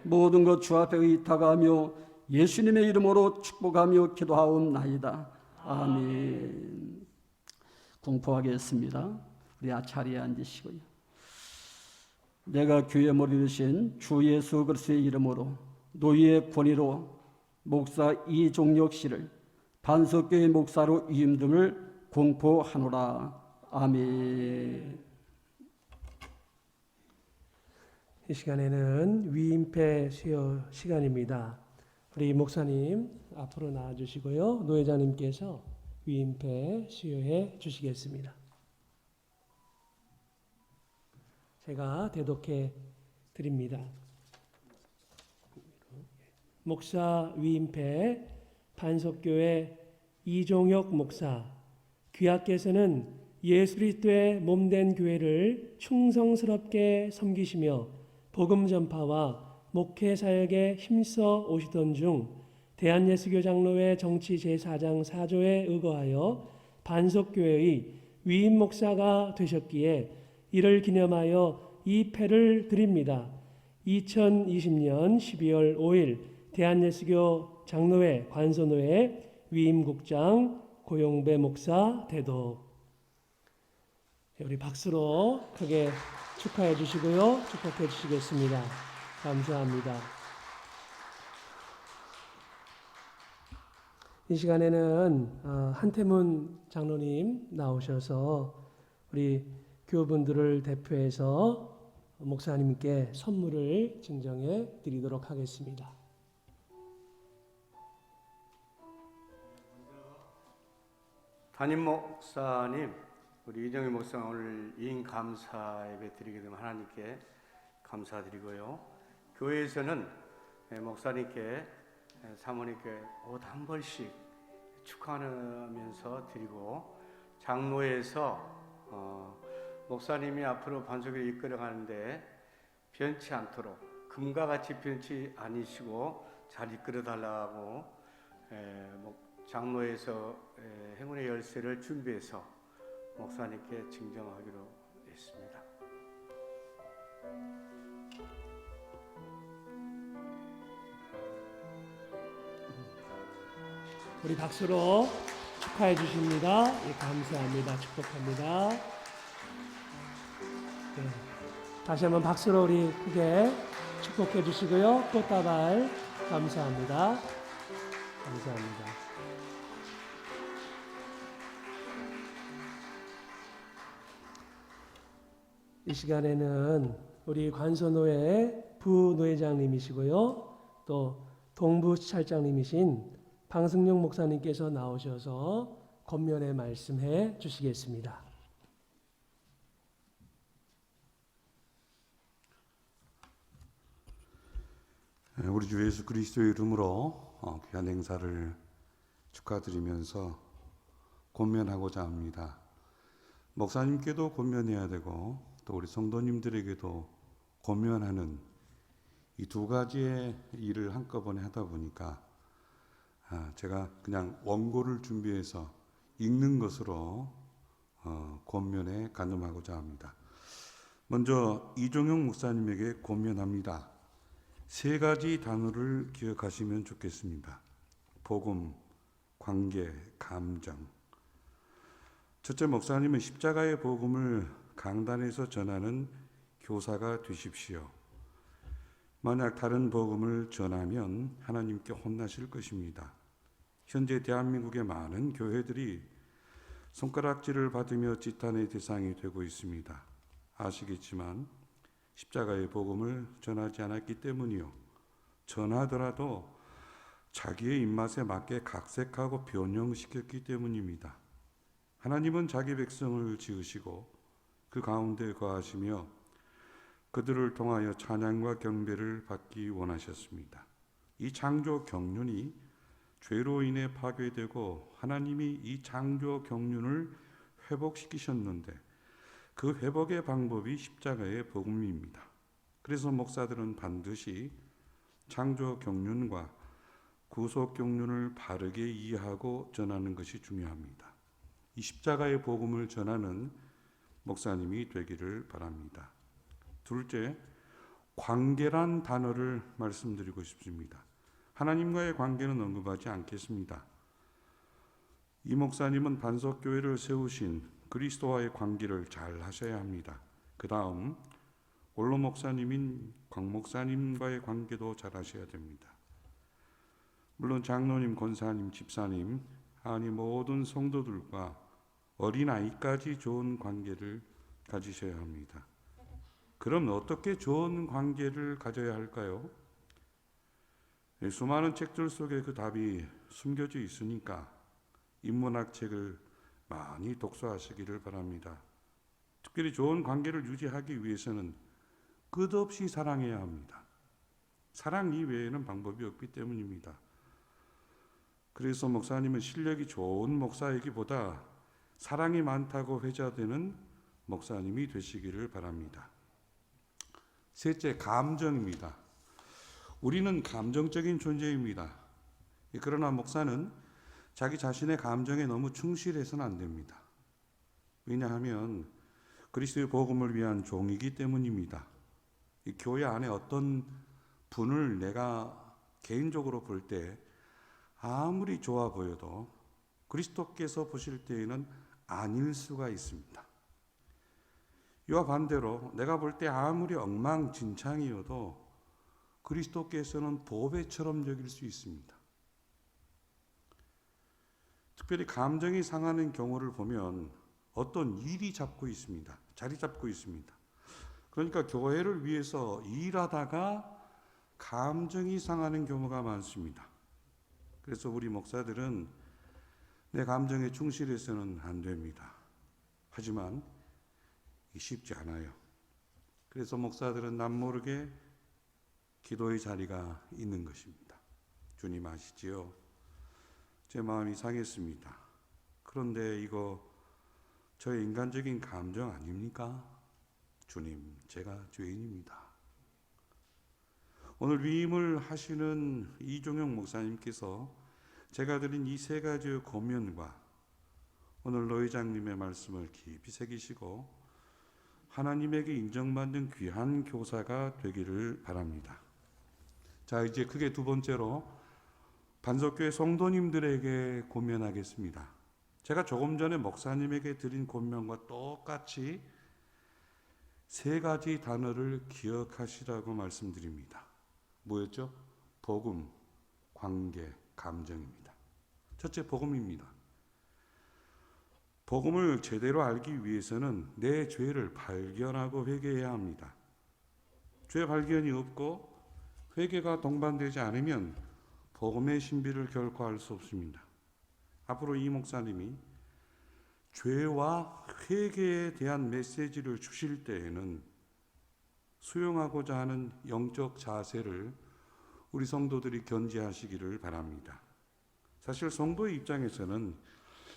모든 것 주 앞에 의탁하며 예수님의 이름으로 축복하며 기도하옵나이다. 아멘. 공포하겠습니다. 우리 자리에 앉으시고요. 내가 교회 머리 되신 주 예수 그리스도의 이름으로 노예의 권위로 목사 이종혁 씨를 반석교회 목사로 위임됨을 공포하노라. 아멘. 이 시간에는 위임패 수여 시간입니다. 우리 목사님 앞으로 나와주시고요. 노회장님께서 위임패 수여해 주시겠습니다. 제가 대독해 드립니다. 목사 위임패 반석교회 이종혁 목사, 귀하께서는 예수 그리스도의 몸된 교회를 충성스럽게 섬기시며 복음 전파와 목회 사역에 힘써 오시던 중 대한예수교 장로회 정치 제4장 4조에 의거하여 반석교회의 위임 목사가 되셨기에 이를 기념하여 이 패를 드립니다. 2020년 12월 5일 대한예수교 장로회 관선호회 위임국장 고용배 목사 대독. 우리 박수로 크게 축하해 주시고요. 축복해 주시겠습니다. 감사합니다. 이 시간에는 한태문 장로님 나오셔서 우리 교우분들을 대표해서 목사님께 선물을 증정해 드리도록 하겠습니다. 담임 목사님, 우리 이정희 목사 오늘 위임 감사 예배 드리게 되면 하나님께 감사드리고요. 교회에서는 목사님께 사모님께 옷 한 벌씩 축하하면서 드리고 장로회에서 목사님이 앞으로 반석을 이끌어가는데 변치 않도록 금과 같이 변치 아니시고 잘 이끌어달라고 장로회에서 행운의 열쇠를 준비해서 목사님께 증정하기로 했습니다. 우리 박수로 축하해 주십니다. 예, 감사합니다. 축복합니다. 네, 다시 한번 박수로 우리 크게 축복해 주시고요. 꽃다발 감사합니다. 감사합니다. 이 시간에는 우리 관선호회 부노회장님이시고요. 또 동부찰장님이신 방승용 목사님께서 나오셔서 권면의 말씀해 주시겠습니다. 우리 주 예수 그리스도의 이름으로 귀한 행사를 축하드리면서 권면하고자 합니다. 목사님께도 권면해야 되고 또 우리 성도님들에게도 권면하는 이 두 가지의 일을 한꺼번에 하다 보니까 제가 그냥 원고를 준비해서 읽는 것으로 권면에 간음하고자 합니다. 먼저 이종용 목사님에게 권면합니다. 세 가지 단어를 기억하시면 좋겠습니다. 복음, 관계, 감정. 첫째, 목사님은 십자가의 복음을 강단에서 전하는 교사가 되십시오. 만약 다른 복음을 전하면 하나님께 혼나실 것입니다. 현재 대한민국의 많은 교회들이 손가락질을 받으며 지탄의 대상이 되고 있습니다. 아시겠지만 십자가의 복음을 전하지 않았기 때문이요. 전하더라도 자기의 입맛에 맞게 각색하고 변형시켰기 때문입니다. 하나님은 자기 백성을 지으시고 그 가운데 거하시며 그들을 통하여 찬양과 경배를 받기 원하셨습니다. 이 창조 경륜이 죄로 인해 파괴되고 하나님이 이 창조 경륜을 회복시키셨는데 그 회복의 방법이 십자가의 복음입니다. 그래서 목사들은 반드시 창조 경륜과 구속 경륜을 바르게 이해하고 전하는 것이 중요합니다. 이 십자가의 복음을 전하는 목사님이 되기를 바랍니다. 둘째, 관계란 단어를 말씀드리고 싶습니다. 하나님과의 관계는 언급하지 않겠습니다. 이 목사님은 반석교회를 세우신 그리스도와의 관계를 잘 하셔야 합니다. 그 다음 원로 목사님인 광 목사님과의 관계도 잘 하셔야 됩니다. 물론 장로님, 권사님, 집사님, 아니 모든 성도들과 어린아이까지 좋은 관계를 가지셔야 합니다. 그럼 어떻게 좋은 관계를 가져야 할까요? 수많은 책들 속에 그 답이 숨겨져 있으니까 인문학 책을 많이 독서하시기를 바랍니다. 특별히 좋은 관계를 유지하기 위해서는 끝없이 사랑해야 합니다. 사랑 이외에는 방법이 없기 때문입니다. 그래서 목사님은 실력이 좋은 목사이기보다 사랑이 많다고 회자되는 목사님이 되시기를 바랍니다. 셋째, 감정입니다. 우리는 감정적인 존재입니다. 그러나 목사는 자기 자신의 감정에 너무 충실해서는 안 됩니다. 왜냐하면 그리스도의 복음을 위한 종이기 때문입니다. 이 교회 안에 어떤 분을 내가 개인적으로 볼 때 아무리 좋아 보여도 그리스도께서 보실 때에는 아닐 수가 있습니다. 이와 반대로 내가 볼 때 아무리 엉망진창이어도 그리스도께서는 보배처럼 여길 수 있습니다. 특별히 감정이 상하는 경우를 보면 어떤 일이 잡고 있습니다. 자리 잡고 있습니다. 그러니까 교회를 위해서 일하다가 감정이 상하는 경우가 많습니다. 그래서 우리 목사들은 내 감정에 충실해서는 안 됩니다. 하지만 쉽지 않아요. 그래서 목사들은 남모르게 기도의 자리가 있는 것입니다. 주님 아시지요? 제 마음이 상했습니다. 그런데 이거 저의 인간적인 감정 아닙니까? 주님, 제가 죄인입니다. 오늘 위임을 하시는 이종영 목사님께서 제가 드린 이 세 가지의 권면과 오늘 노 회장님의 말씀을 깊이 새기시고 하나님에게 인정받는 귀한 교사가 되기를 바랍니다. 자, 이제 크게 두 번째로 반석교회 성도님들에게 권면하겠습니다. 제가 조금 전에 목사님에게 드린 권면과 똑같이 세 가지 단어를 기억하시라고 말씀드립니다. 뭐였죠? 복음, 관계, 감정입니다. 첫째, 복음입니다. 복음을 제대로 알기 위해서는 내 죄를 발견하고 회개해야 합니다. 죄 발견이 없고 회개가 동반되지 않으면 복음의 신비를 결코 알 수 없습니다. 앞으로 이 목사님이 죄와 회개에 대한 메시지를 주실 때에는 수용하고자 하는 영적 자세를 우리 성도들이 견지하시기를 바랍니다. 사실 성도의 입장에서는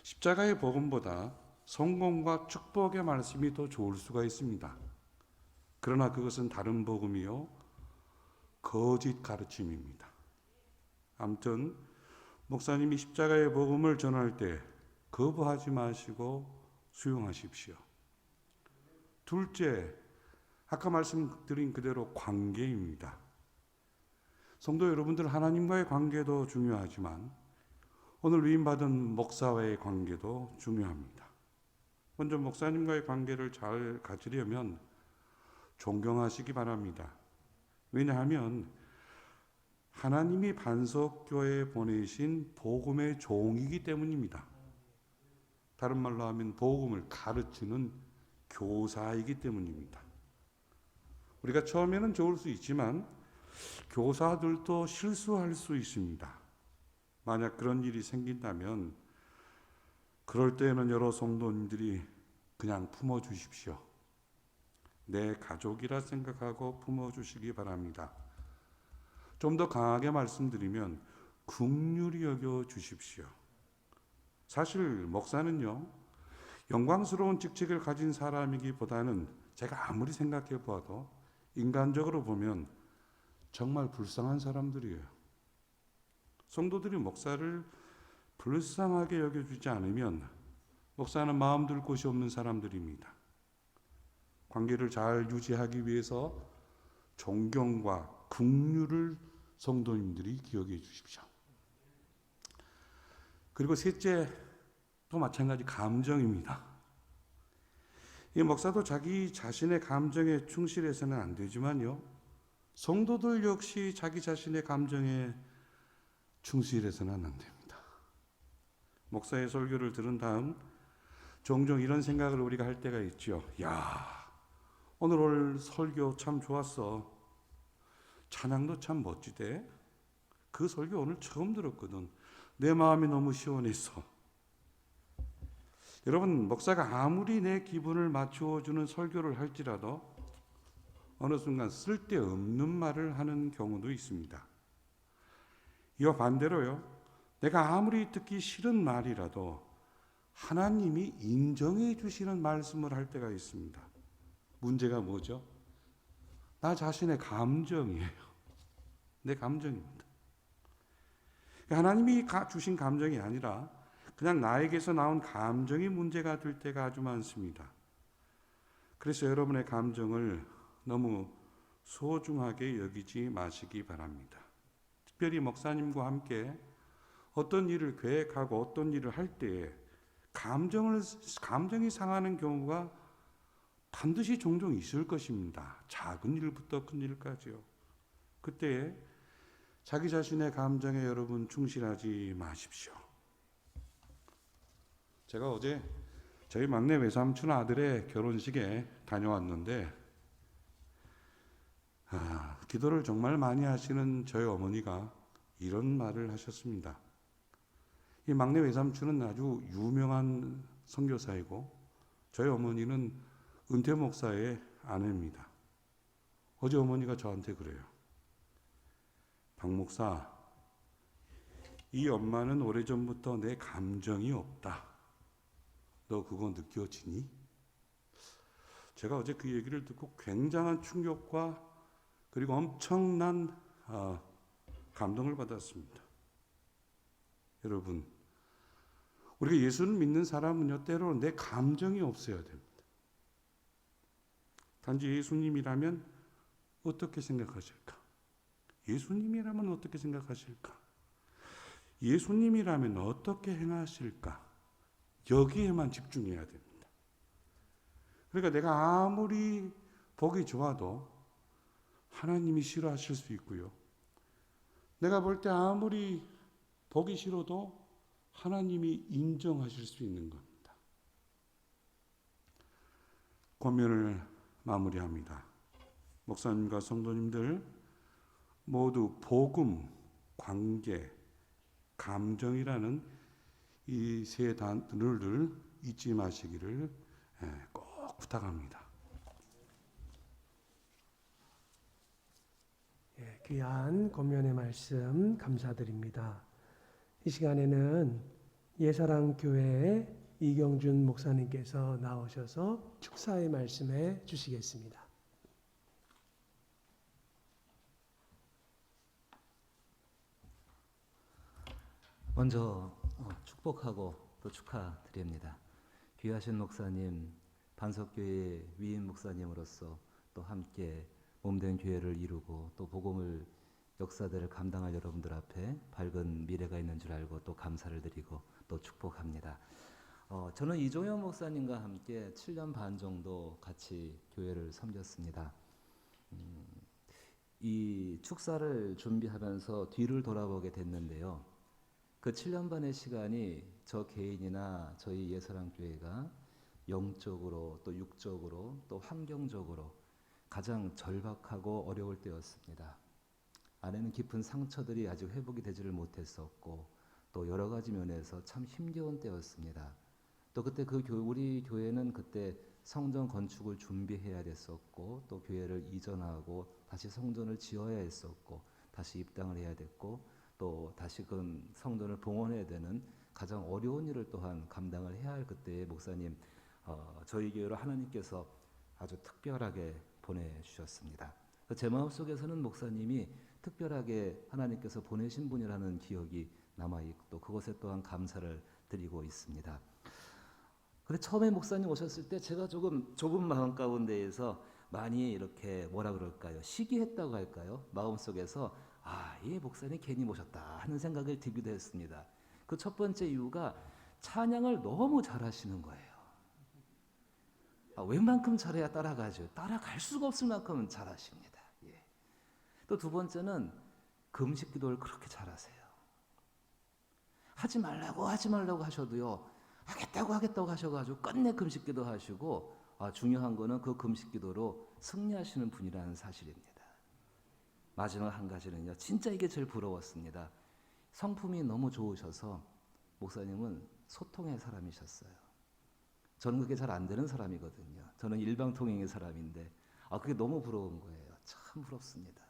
십자가의 복음보다 성공과 축복의 말씀이 더 좋을 수가 있습니다. 그러나 그것은 다른 복음이요 거짓 가르침입니다. 아무튼 목사님이 십자가의 복음을 전할 때 거부하지 마시고 수용하십시오. 둘째, 아까 말씀드린 그대로 관계입니다. 성도 여러분들, 하나님과의 관계도 중요하지만 오늘 위임받은 목사와의 관계도 중요합니다. 먼저 목사님과의 관계를 잘 가지려면 존경하시기 바랍니다. 왜냐하면 하나님이 반석교회에 보내신 복음의 종이기 때문입니다. 다른 말로 하면 복음을 가르치는 교사이기 때문입니다. 우리가 처음에는 좋을 수 있지만 교사들도 실수할 수 있습니다. 만약 그런 일이 생긴다면 그럴 때에는 여러 성도님들이 그냥 품어주십시오. 내 가족이라 생각하고 품어주시기 바랍니다. 좀 더 강하게 말씀드리면 긍휼히 여겨 주십시오. 사실 목사는요, 영광스러운 직책을 가진 사람이기보다는 제가 아무리 생각해 보아도 인간적으로 보면 정말 불쌍한 사람들이에요. 성도들이 목사를 불쌍하게 여겨주지 않으면 목사는 마음 둘 곳이 없는 사람들입니다. 관계를 잘 유지하기 위해서 존경과 긍휼을 성도님들이 기억해 주십시오. 그리고 셋째, 또 마찬가지 감정입니다. 이 목사도 자기 자신의 감정에 충실해서는 안 되지만요, 성도들 역시 자기 자신의 감정에 충실해서는 안 됩니다. 목사의 설교를 들은 다음 종종 이런 생각을 우리가 할 때가 있죠. 야, 오늘 설교 참 좋았어. 찬양도 참 멋지대. 그 설교 오늘 처음 들었거든. 내 마음이 너무 시원했어. 여러분, 목사가 아무리 내 기분을 맞추어주는 설교를 할지라도 어느 순간 쓸데없는 말을 하는 경우도 있습니다. 이와 반대로요, 내가 아무리 듣기 싫은 말이라도 하나님이 인정해 주시는 말씀을 할 때가 있습니다. 문제가 뭐죠? 나 자신의 감정이에요. 내 감정입니다. 하나님이 주신 감정이 아니라 그냥 나에게서 나온 감정이 문제가 될 때가 아주 많습니다. 그래서 여러분의 감정을 너무 소중하게 여기지 마시기 바랍니다. 특별히 목사님과 함께 어떤 일을 계획하고 어떤 일을 할 때에 감정이 상하는 경우가 반드시 종종 있을 것입니다. 작은 일부터 큰 일까지요. 그때 자기 자신의 감정에 여러분 충실하지 마십시오. 제가 어제 저희 막내 외삼촌 아들의 결혼식에 다녀왔는데 기도를 정말 많이 하시는 저희 어머니가 이런 말을 하셨습니다. 이 막내 외삼촌은 아주 유명한 선교사이고 저희 어머니는 은퇴 목사의 아내입니다. 어제 어머니가 저한테 그래요. 박 목사, 이 엄마는 오래전부터 내 감정이 없다. 너 그거 느껴지니? 제가 어제 그 얘기를 듣고 굉장한 충격과 그리고 엄청난 감동을 받았습니다. 여러분, 우리가 예수를 믿는 사람은요, 때로는 내 감정이 없어야 됩니다. 단지 예수님이라면 어떻게 생각하실까? 예수님이라면 어떻게 생각하실까? 예수님이라면 어떻게 행하실까? 여기에만 집중해야 됩니다. 그러니까 내가 아무리 보기 좋아도 하나님이 싫어하실 수 있고요. 내가 볼 때 아무리 보기 싫어도 하나님이 인정하실 수 있는 겁니다. 권면을 마무리합니다. 목사님과 성도님들 모두 복음, 관계, 감정이라는 이 세 단어를 잊지 마시기를 꼭 부탁합니다. 귀한 권면의 말씀 감사드립니다. 이 시간에는 예사랑교회 이경준 목사님께서 나오셔서 축사의 말씀해 주시겠습니다. 먼저 축복하고 또 축하드립니다. 귀하신 목사님, 반석교회 위임 목사님으로서 또 함께 몸된 교회를 이루고 또 복음을 역사들을 감당할 여러분들 앞에 밝은 미래가 있는 줄 알고 또 감사를 드리고 또 축복합니다. 저는 이종현 목사님과 함께 7년 반 정도 같이 교회를 섬겼습니다. 이 축사를 준비하면서 뒤를 돌아보게 됐는데요. 그 7년 반의 시간이 저 개인이나 저희 예사랑교회가 영적으로 또 육적으로 또 환경적으로 가장 절박하고 어려울 때였습니다. 안에는 깊은 상처들이 아직 회복이 되지를 못했었고 또 여러 가지 면에서 참 힘겨운 때였습니다. 또 그때 우리 교회는 그때 성전 건축을 준비해야 됐었고 또 교회를 이전하고 다시 성전을 지어야 했었고 다시 입당을 해야 됐고 또 다시 그 성전을 봉헌해야 되는 가장 어려운 일을 또한 감당을 해야 할 그때의 목사님, 저희 교회로 하나님께서 아주 특별하게 보내주셨습니다. 제 마음속에서는 목사님이 특별하게 하나님께서 보내신 분이라는 기억이 남아있고 또 그것에 또한 감사를 드리고 있습니다. 근데 처음에 목사님 오셨을 때 제가 조금 좁은 마음 가운데에서 많이 이렇게 뭐라 그럴까요? 시기했다고 할까요? 마음속에서 이 목사님 괜히 모셨다 하는 생각을 들기도 했습니다. 그 첫 번째 이유가 찬양을 너무 잘하시는 거예요. 웬만큼 잘해야 따라가죠. 따라갈 수가 없을 만큼 잘하십니다. 예. 또 두 번째는 금식 기도를 그렇게 잘하세요. 하지 말라고 하셔도요. 하겠다고 하셔가지고 끝내 금식 기도 하시고 중요한 거는 그 금식 기도로 승리하시는 분이라는 사실입니다. 마지막 한 가지는요. 진짜 이게 제일 부러웠습니다. 성품이 너무 좋으셔서 목사님은 소통의 사람이셨어요. 저는 그게 잘 안 되는 사람이거든요. 저는 일방통행의 사람인데 그게 너무 부러운 거예요. 참 부럽습니다.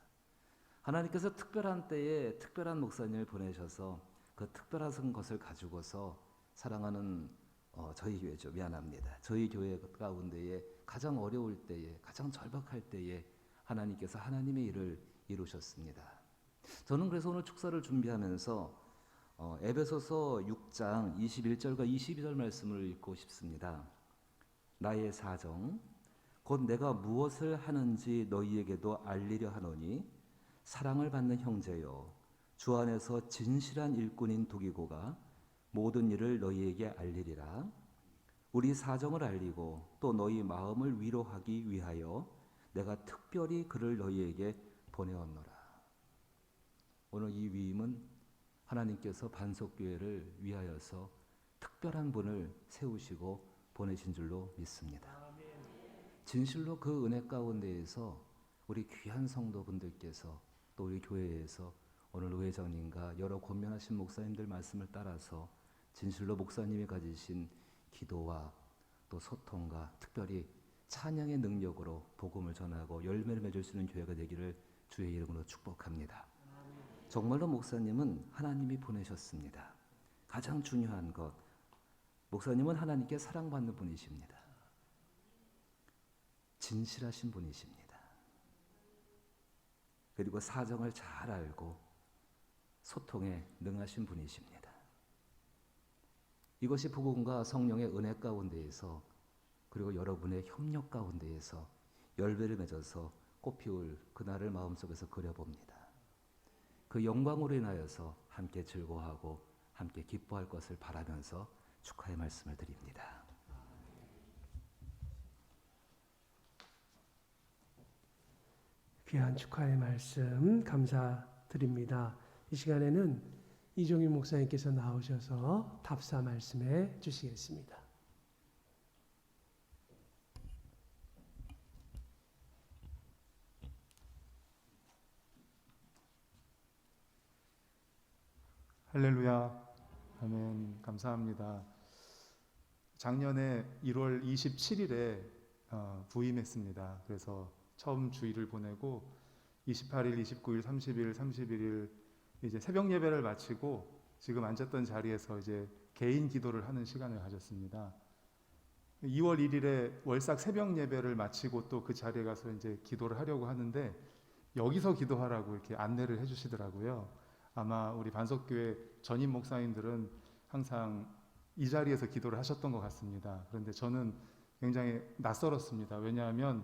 하나님께서 특별한 때에 특별한 목사님을 보내셔서 그 특별한 것을 가지고서 사랑하는 저희 교회죠. 미안합니다. 저희 교회 가운데에 가장 어려울 때에 가장 절박할 때에 하나님께서 하나님의 일을 이루셨습니다. 저는 그래서 오늘 축사를 준비하면서 에베소서 6장 21절과 22절 말씀을 읽고 싶습니다. 나의 사정 곧 내가 무엇을 하는지 너희에게도 알리려 하노니 사랑을 받는 형제여 주 안에서 진실한 일꾼인 두기고가 모든 일을 너희에게 알리리라. 우리 사정을 알리고 또 너희 마음을 위로하기 위하여 내가 특별히 그를 너희에게 보내었노라. 오늘 이 위임은 하나님께서 반석교회를 위하여서 특별한 분을 세우시고 보내신 줄로 믿습니다. 진실로 그 은혜 가운데에서 우리 귀한 성도분들께서 또 우리 교회에서 오늘 의회장님과 여러 권면하신 목사님들 말씀을 따라서 진실로 목사님이 가지신 기도와 또 소통과 특별히 찬양의 능력으로 복음을 전하고 열매를 맺을 수 있는 교회가 되기를 주의 이름으로 축복합니다. 정말로 목사님은 하나님이 보내셨습니다. 가장 중요한 것, 목사님은 하나님께 사랑받는 분이십니다. 진실하신 분이십니다. 그리고 사정을 잘 알고 소통에 능하신 분이십니다. 이것이 복음과 성령의 은혜 가운데에서 그리고 여러분의 협력 가운데에서 열매를 맺어서 꽃피울 그날을 마음속에서 그려봅니다. 그 영광으로 인하여서 함께 즐거워하고 함께 기뻐할 것을 바라면서 축하의 말씀을 드립니다. 귀한 축하의 말씀 감사드립니다. 이 시간에는 이종윤 목사님께서 나오셔서 답사 말씀해 주시겠습니다. 할렐루야. 아멘. 감사합니다. 작년에 1월 27일에 부임했습니다. 그래서 처음 주일을 보내고 28일, 29일, 30일, 31일 이제 새벽 예배를 마치고 지금 앉았던 자리에서 이제 개인 기도를 하는 시간을 가졌습니다. 2월 1일에 월삭 새벽 예배를 마치고 또 그 자리에 가서 이제 기도를 하려고 하는데 여기서 기도하라고 이렇게 안내를 해주시더라고요. 아마 우리 반석교회 전임 목사님들은 항상 이 자리에서 기도를 하셨던 것 같습니다. 그런데 저는 굉장히 낯설었습니다. 왜냐하면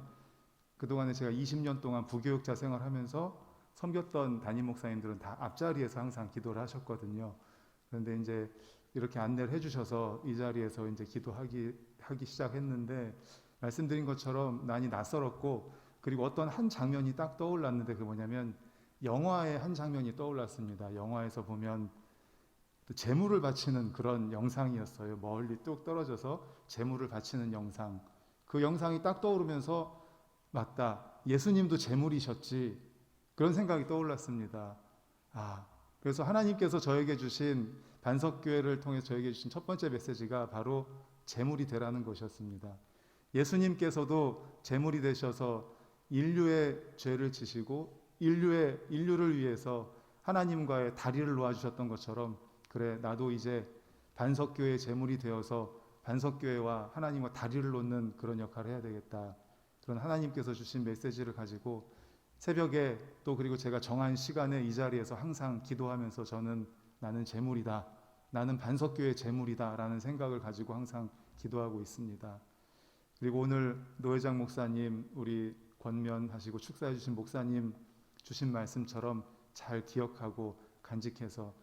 그동안에 제가 20년 동안 부교육자 생활하면서 섬겼던 담임 목사님들은 다 앞자리에서 항상 기도를 하셨거든요. 그런데 이제 이렇게 안내를 해주셔서 이 자리에서 이제 기도하기 시작했는데, 말씀드린 것처럼 많이 낯설었고, 그리고 어떤 한 장면이 딱 떠올랐는데, 그게 뭐냐면 영화의 한 장면이 떠올랐습니다. 영화에서 보면 또 제물을 바치는 그런 영상이었어요. 멀리 뚝 떨어져서 제물을 바치는 영상. 그 영상이 딱 떠오르면서 맞다, 예수님도 제물이셨지, 그런 생각이 떠올랐습니다. 그래서 하나님께서 저에게 주신, 반석교회를 통해서 저에게 주신 첫 번째 메시지가 바로 제물이 되라는 것이었습니다. 예수님께서도 제물이 되셔서 인류의 죄를 지시고 인류를 위해서 하나님과의 다리를 놓아주셨던 것처럼, 그래, 나도 이제 반석교회의 제물이 되어서 반석교회와 하나님과 다리를 놓는 그런 역할을 해야 되겠다. 그런 하나님께서 주신 메시지를 가지고 새벽에, 또 그리고 제가 정한 시간에 이 자리에서 항상 기도하면서 저는 나는 제물이다, 나는 반석교회의 제물이다 라는 생각을 가지고 항상 기도하고 있습니다. 그리고 오늘 노회장 목사님, 우리 권면하시고 축사해 주신 목사님 주신 말씀처럼 잘 기억하고 간직해서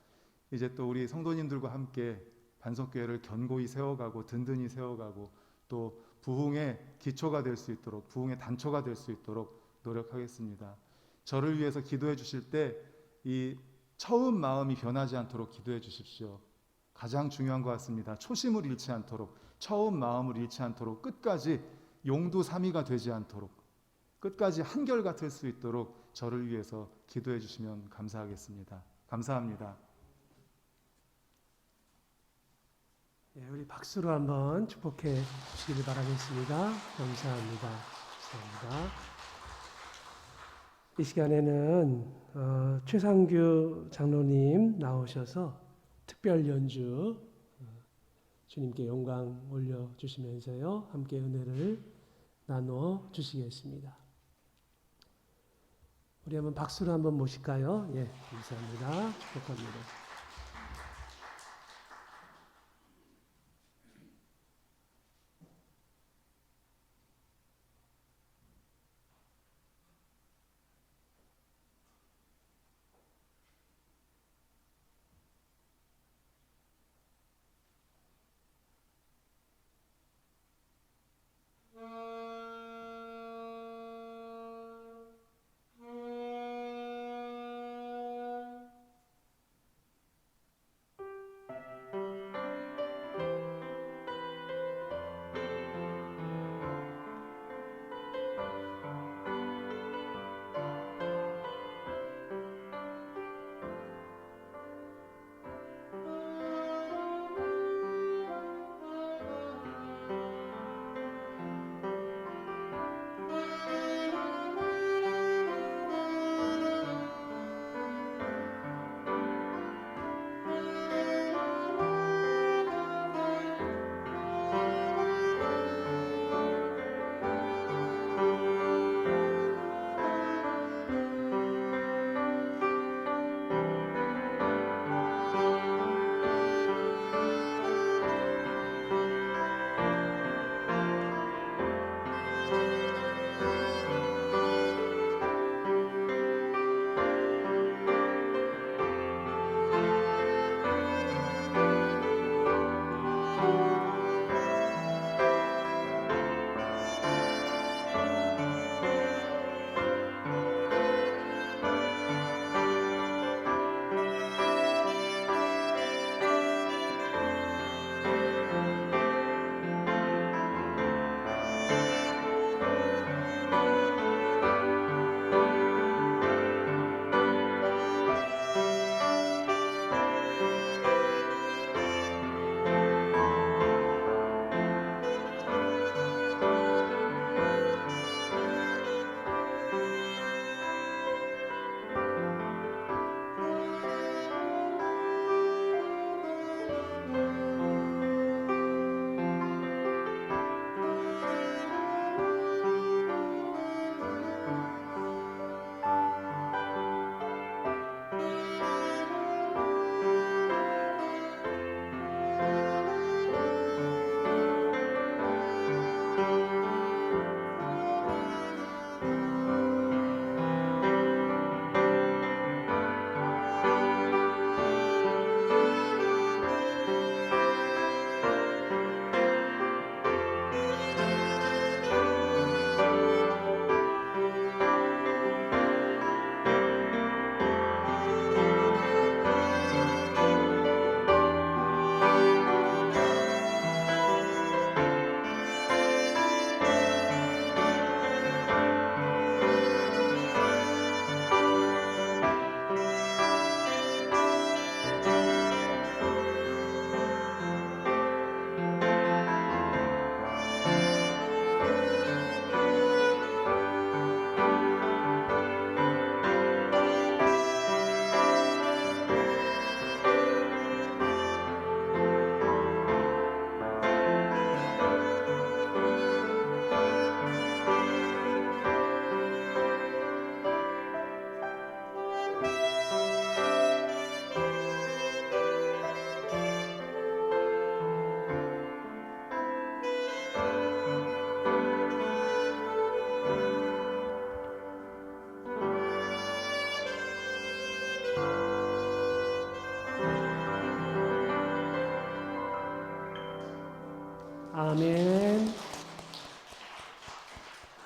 이제 또 우리 성도님들과 함께 반석교회를 견고히 세워가고 든든히 세워가고 또 부흥의 기초가 될 수 있도록, 부흥의 단초가 될 수 있도록 노력하겠습니다. 저를 위해서 기도해 주실 때 이 처음 마음이 변하지 않도록 기도해 주십시오. 가장 중요한 것 같습니다. 초심을 잃지 않도록, 처음 마음을 잃지 않도록, 끝까지 용두사미가 되지 않도록, 끝까지 한결같을 수 있도록 저를 위해서 기도해 주시면 감사하겠습니다. 감사합니다. 예, 우리 박수로 한번 축복해 주시기를 바라겠습니다. 감사합니다. 감사합니다. 이 시간에는 최상규 장로님 나오셔서 특별 연주 주님께 영광 올려주시면서요, 함께 은혜를 나눠 주시겠습니다. 우리 한번 박수로 한번 모실까요? 예, 감사합니다. 축복합니다.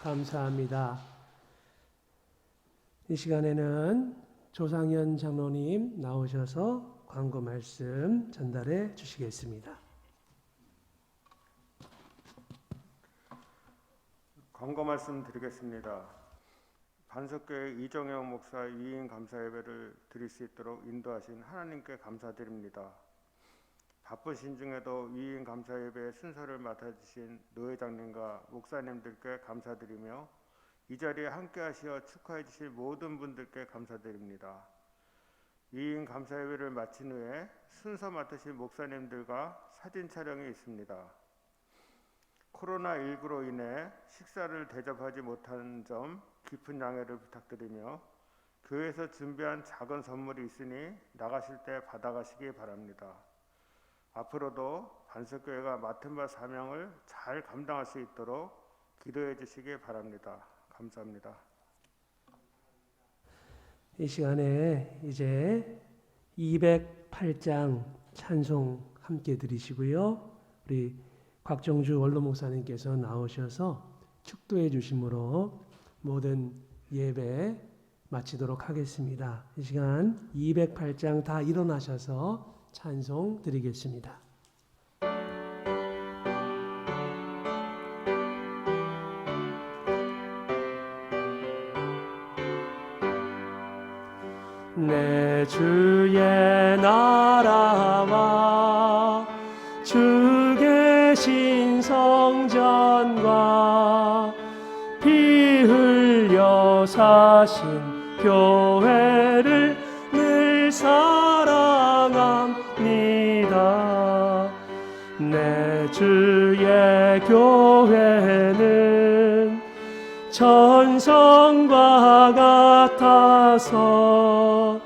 감사합니다. 이 시간에는 조상현 장로님 나오셔서 광고 말씀 전달해 주시겠습니다. 광고 말씀 드리겠습니다. 반석교회 이정영 목사 위임 감사 예배를 드릴 수 있도록 인도하신 하나님께 감사드립니다. 바쁘신 중에도 위임 감사 예배의 순서를 맡아주신 노회장님과 목사님들께 감사드리며 이 자리에 함께하시어 축하해 주실 모든 분들께 감사드립니다. 위임 감사 예배를 마친 후에 순서 맡으실 목사님들과 사진 촬영이 있습니다. 코로나19로 인해 식사를 대접하지 못한 점 깊은 양해를 부탁드리며 교회에서 준비한 작은 선물이 있으니 나가실 때 받아가시기 바랍니다. 앞으로도 반석교회가 맡은 바 사명을 잘 감당할 수 있도록 기도해 주시기 바랍니다. 감사합니다. 이 시간에 이제 208장 찬송 함께 드리시고요. 우리 곽정주 원로 목사님께서 나오셔서 축도해 주심으로 모든 예배 마치도록 하겠습니다. 이 시간 208장 다 일어나셔서 찬송 드리겠습니다. 내 주의 나라와 주 계신 성전과 피 흘려 사신 교회를 늘 사랑합니다. 내 주의 교회는 천성과 같아서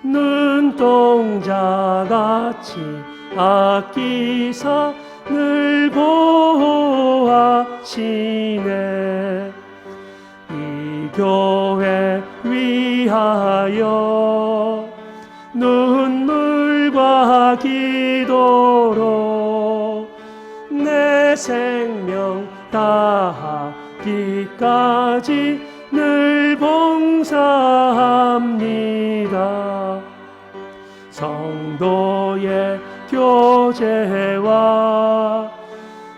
눈동자같이 아끼사 늘 보호하시네. 이 교회 위하여 눈물과 기도로 내 생명 다하기까지 늘 봉사합니다. 성도의 교제와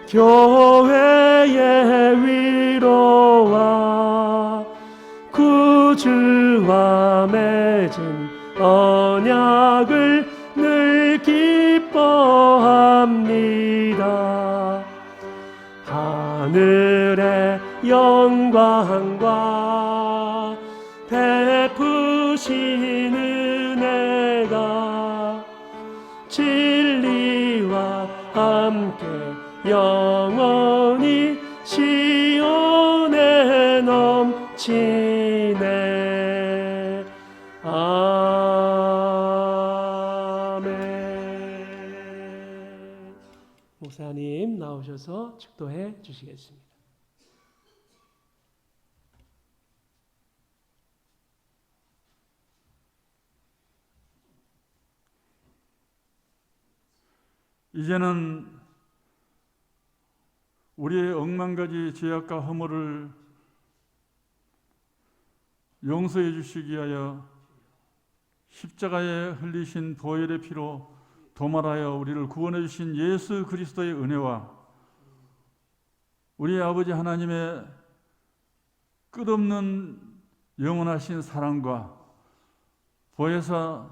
교회의 위로와 구주와 맺은 언약을 늘 기뻐합니다. 하늘의 영광과 베푸신 은혜가 진리와 함께 영원히 시온에 넘치네. 아멘. 목사님 나오셔서 축도해 주시겠습니다. 이제는 우리의 억만가지 죄악과 허물을 용서해 주시기 위하여 십자가에 흘리신 보혈의 피로 도말하여 우리를 구원해 주신 예수 그리스도의 은혜와 우리 아버지 하나님의 끝없는 영원하신 사랑과 보혜사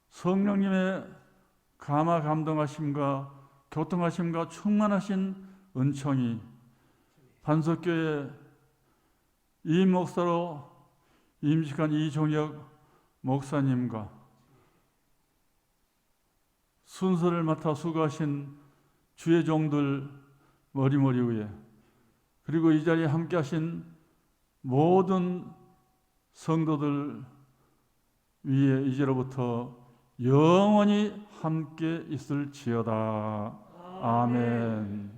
성령님의 감화 감동하심과 교통하심과 충만하신 은총이 반석교회 이 목사로 임직한 이종혁 목사님과 순서를 맡아 수고하신 주의 종들 머리머리 위에 그리고 이 자리에 함께 하신 모든 성도들 위에 이제로부터 영원히 함께 있을지어다. 아멘.